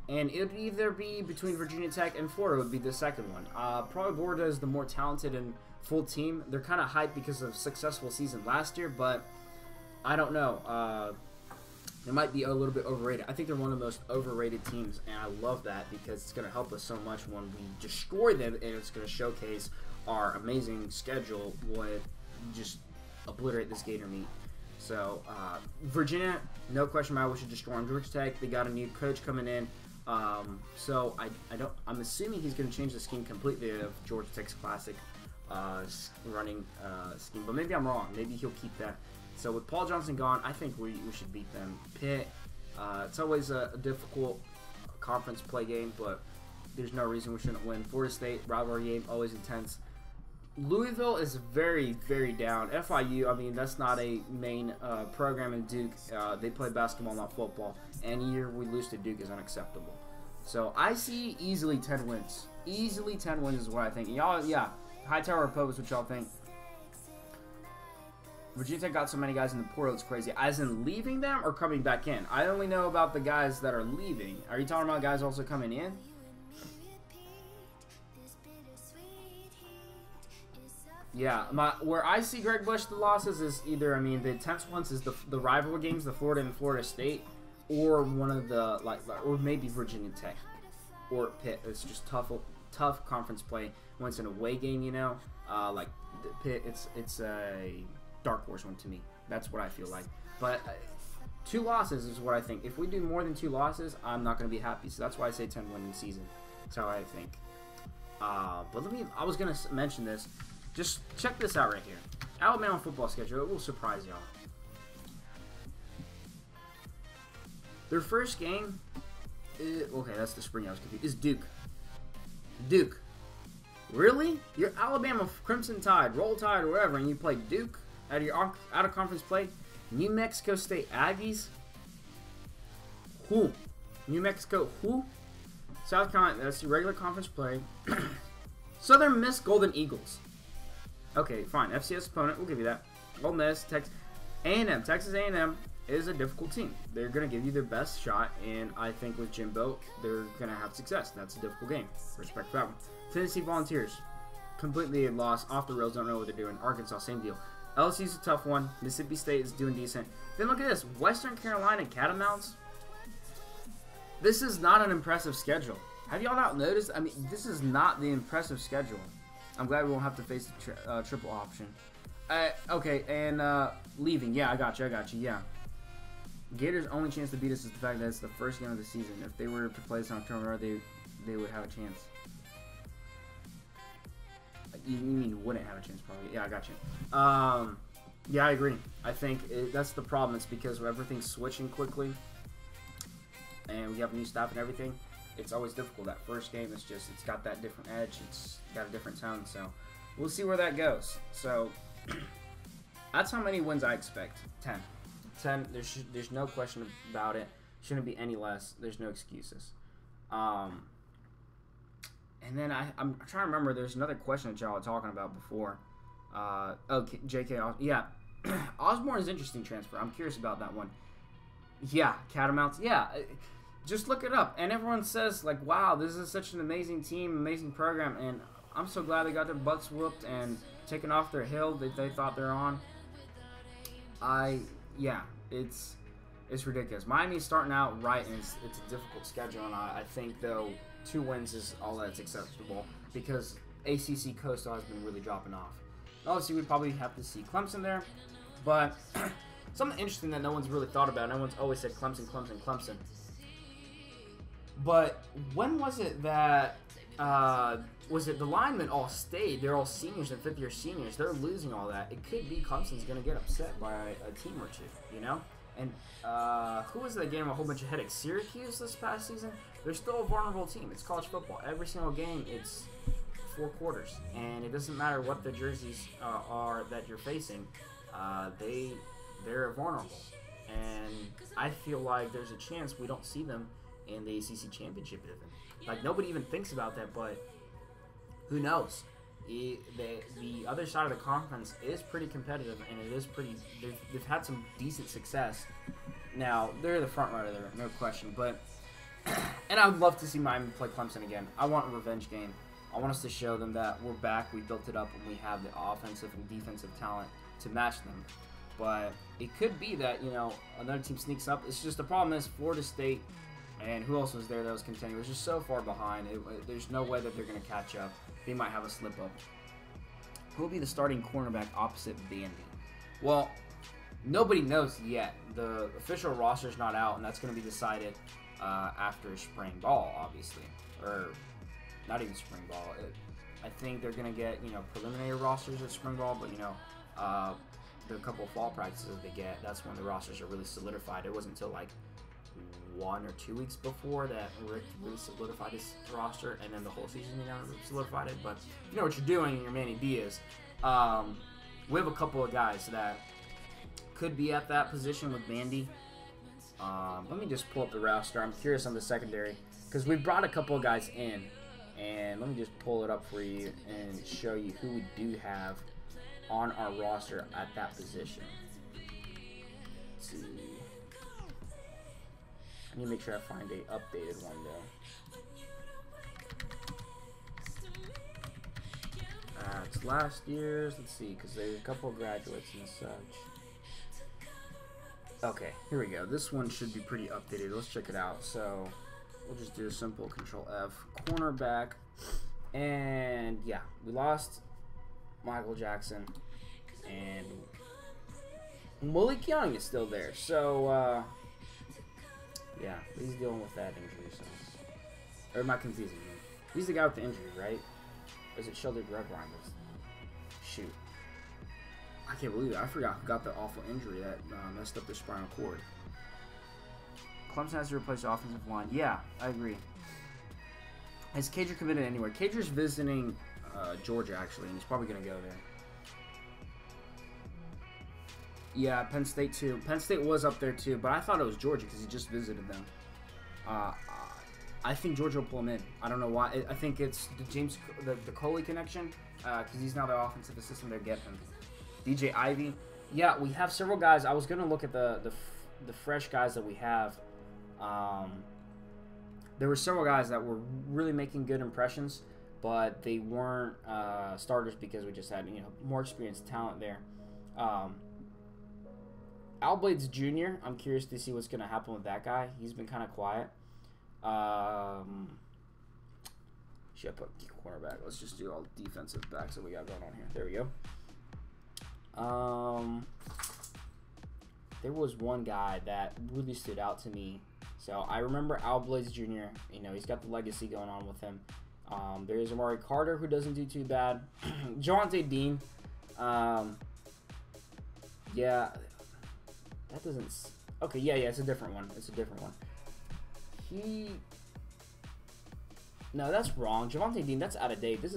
Speaker 1: And it would either be between Virginia Tech and Florida would be the second one. Probably Florida is the more talented and full team. They're kind of hyped because of a successful season last year, but I don't know. They might be a little bit overrated. I think they're one of the most overrated teams, and I love that because it's going to help us so much when we destroy them, and it's going to showcase our amazing schedule would just obliterate this Gator meat. So, Virginia, no question about it, we should destroy them. Georgia Tech, they got a new coach coming in. So I'm assuming he's going to change the scheme completely of Georgia Tech's classic running scheme, but maybe I'm wrong. Maybe he'll keep that. So with Paul Johnson gone, I think we should beat them. Pitt, it's always a difficult conference play game, but there's no reason we shouldn't win. Florida State, rivalry game, always intense. Louisville is very, very down. FIU, I mean, that's not a main program in Duke. They play basketball, not football. Any year we lose to Duke is unacceptable. So I see easily 10 wins. Easily 10 wins is what I think. Y'all, yeah, Hightower or Pope is what y'all think. Virginia Tech got so many guys in the portal, it's crazy. As in leaving them or coming back in? I only know about the guys that are leaving. Are you talking about guys also coming in? Yeah, where I see Greg Bush the losses is either, I mean, the intense ones is the rival games, the Florida and Florida State, or one of the or maybe Virginia Tech or Pitt. It's just tough conference play when it's an away game, you know. Like Pitt, it's a dark horse one to me. That's what I feel like. But 2 losses is what I think. If we do more than 2 losses, I'm not going to be happy. So that's why I say 10 winning season. That's how I think. But I was going to mention this. Just check this out right here. Alabama football schedule. It will surprise y'all. Their first game, okay, that's the spring I was confused, is Duke. Duke. Really? You're Alabama Crimson Tide, Roll Tide, or whatever, and you play Duke out of your out-of-conference play? New Mexico State Aggies? Who? New Mexico who? South Carolina, that's the regular conference play. Southern Miss Golden Eagles. Okay, fine. FCS opponent, we'll give you that. Ole Miss, Texas A&M. Texas A&M is a difficult team. They're going to give you their best shot, and I think with Jimbo, they're going to have success. That's a difficult game. Respect for that one. Tennessee Volunteers, completely lost, off the rails, don't know what they're doing. Arkansas, same deal. LSU's a tough one. Mississippi State is doing decent. Then look at this. Western Carolina Catamounts. This is not an impressive schedule. Have y'all not noticed? I mean, this is not the impressive schedule. I'm glad we won't have to face the triple option. Okay, and leaving. Yeah, I got you, yeah. Gators' only chance to beat us is the fact that it's the first game of the season. If they were to play this on October, they would have a chance. You mean you wouldn't have a chance, probably. Yeah, I got you. Yeah, I agree. I think that's the problem. It's because everything's switching quickly, and we have new staff and everything. It's always difficult. That first game, it's got that different edge. It's got a different tone. So we'll see where that goes. So that's how many wins I expect. 10. 10. There's no question about it. Shouldn't be any less. There's no excuses. And then I'm trying to remember. There's another question that y'all were talking about before. Okay, J.K. Yeah, Osborne is an interesting transfer. I'm curious about that one. Yeah, Catamounts. Yeah. Just look it up, and everyone says, like, wow, this is such an amazing team, amazing program, and I'm so glad they got their butts whooped and taken off their hill that they thought they're on. Yeah, it's ridiculous. Miami's starting out right, and it's a difficult schedule, and I think, though, 2 wins is all that's acceptable because ACC Coastal has been really dropping off. Obviously, we'd probably have to see Clemson there, but something interesting that no one's really thought about. No one's always said Clemson, Clemson, Clemson. But when was it that, was it the linemen all stayed? They're all seniors and 5th-year seniors. They're losing all that. It could be Clemson's going to get upset by a team or two, you know? And who was that game? A whole bunch of headaches. Syracuse this past season? They're still a vulnerable team. It's college football. Every single game, it's 4 quarters. And it doesn't matter what the jerseys are that you're facing. They're vulnerable. And I feel like there's a chance we don't see them in the ACC championship even. Like, nobody even thinks about that, but who knows? The other side of the conference is pretty competitive, and it is pretty. They've had some decent success. Now they're the front runner there, no question. But and I would love to see Miami play Clemson again. I want a revenge game. I want us to show them that we're back. We built it up, and we have the offensive and defensive talent to match them. But it could be that another team sneaks up. It's just the problem is Florida State. And who else was there that was contending? It was just so far behind. There's no way that they're going to catch up. They might have a slip-up. Who will be the starting cornerback opposite Vandy? Well, nobody knows yet. The official roster's not out, and that's going to be decided after spring ball, obviously, or not even spring ball. I think they're gonna get preliminary rosters at spring ball, but the couple of fall practices they get, that's when the rosters are really solidified. It wasn't until like 1 or 2 weeks before that Rick really solidified his roster, and then the whole season solidified it. But you know what you're doing in your Manny Diaz. We have a couple of guys that could be at that position with Bandy. Let me just pull up the roster. I'm curious on the secondary because we brought a couple of guys in, and let me just pull it up for you and show you who we do have on our roster at that position. Let's see. I need to make sure I find a updated one though. It's last year's. Let's see, because there's a couple of graduates and such. Okay, here we go. This one should be pretty updated. Let's check it out. So we'll just do a simple Control F, cornerback, and yeah, we lost Michael Jackson, and Malik Young is still there. So yeah, he's dealing with that injury. So, or am I confusing him? He's the guy with the injury, right? Or is it Shelby Redwine? Shoot. I can't believe it. I forgot who got the awful injury that messed up their spinal cord. Clemson has to replace the offensive line. Yeah, I agree. Is Cager committed anywhere? Cager's visiting Georgia, actually, and he's probably going to go there. Yeah, Penn State, too. Penn State was up there, too, but I thought it was Georgia because he just visited them. I think Georgia will pull him in. I don't know why. I think it's the Coley connection because he's now the offensive assistant they're getting. DJ Ivy. Yeah, we have several guys. I was going to look at the fresh guys that we have. There were several guys that were really making good impressions, but they weren't starters because we just had more experienced talent there. Al Blades Jr., I'm curious to see what's going to happen with that guy. He's been kind of quiet. Should I put cornerback? Let's just do all the defensive backs that we got going on here. There we go. There was one guy that really stood out to me. So I remember Al Blades Jr. He's got the legacy going on with him. There is Amari Carter, who doesn't do too bad. Javonte Dean. Yeah. That doesn't... Okay, yeah, it's a different one. No, that's wrong. Javonte Dean, that's out of date. This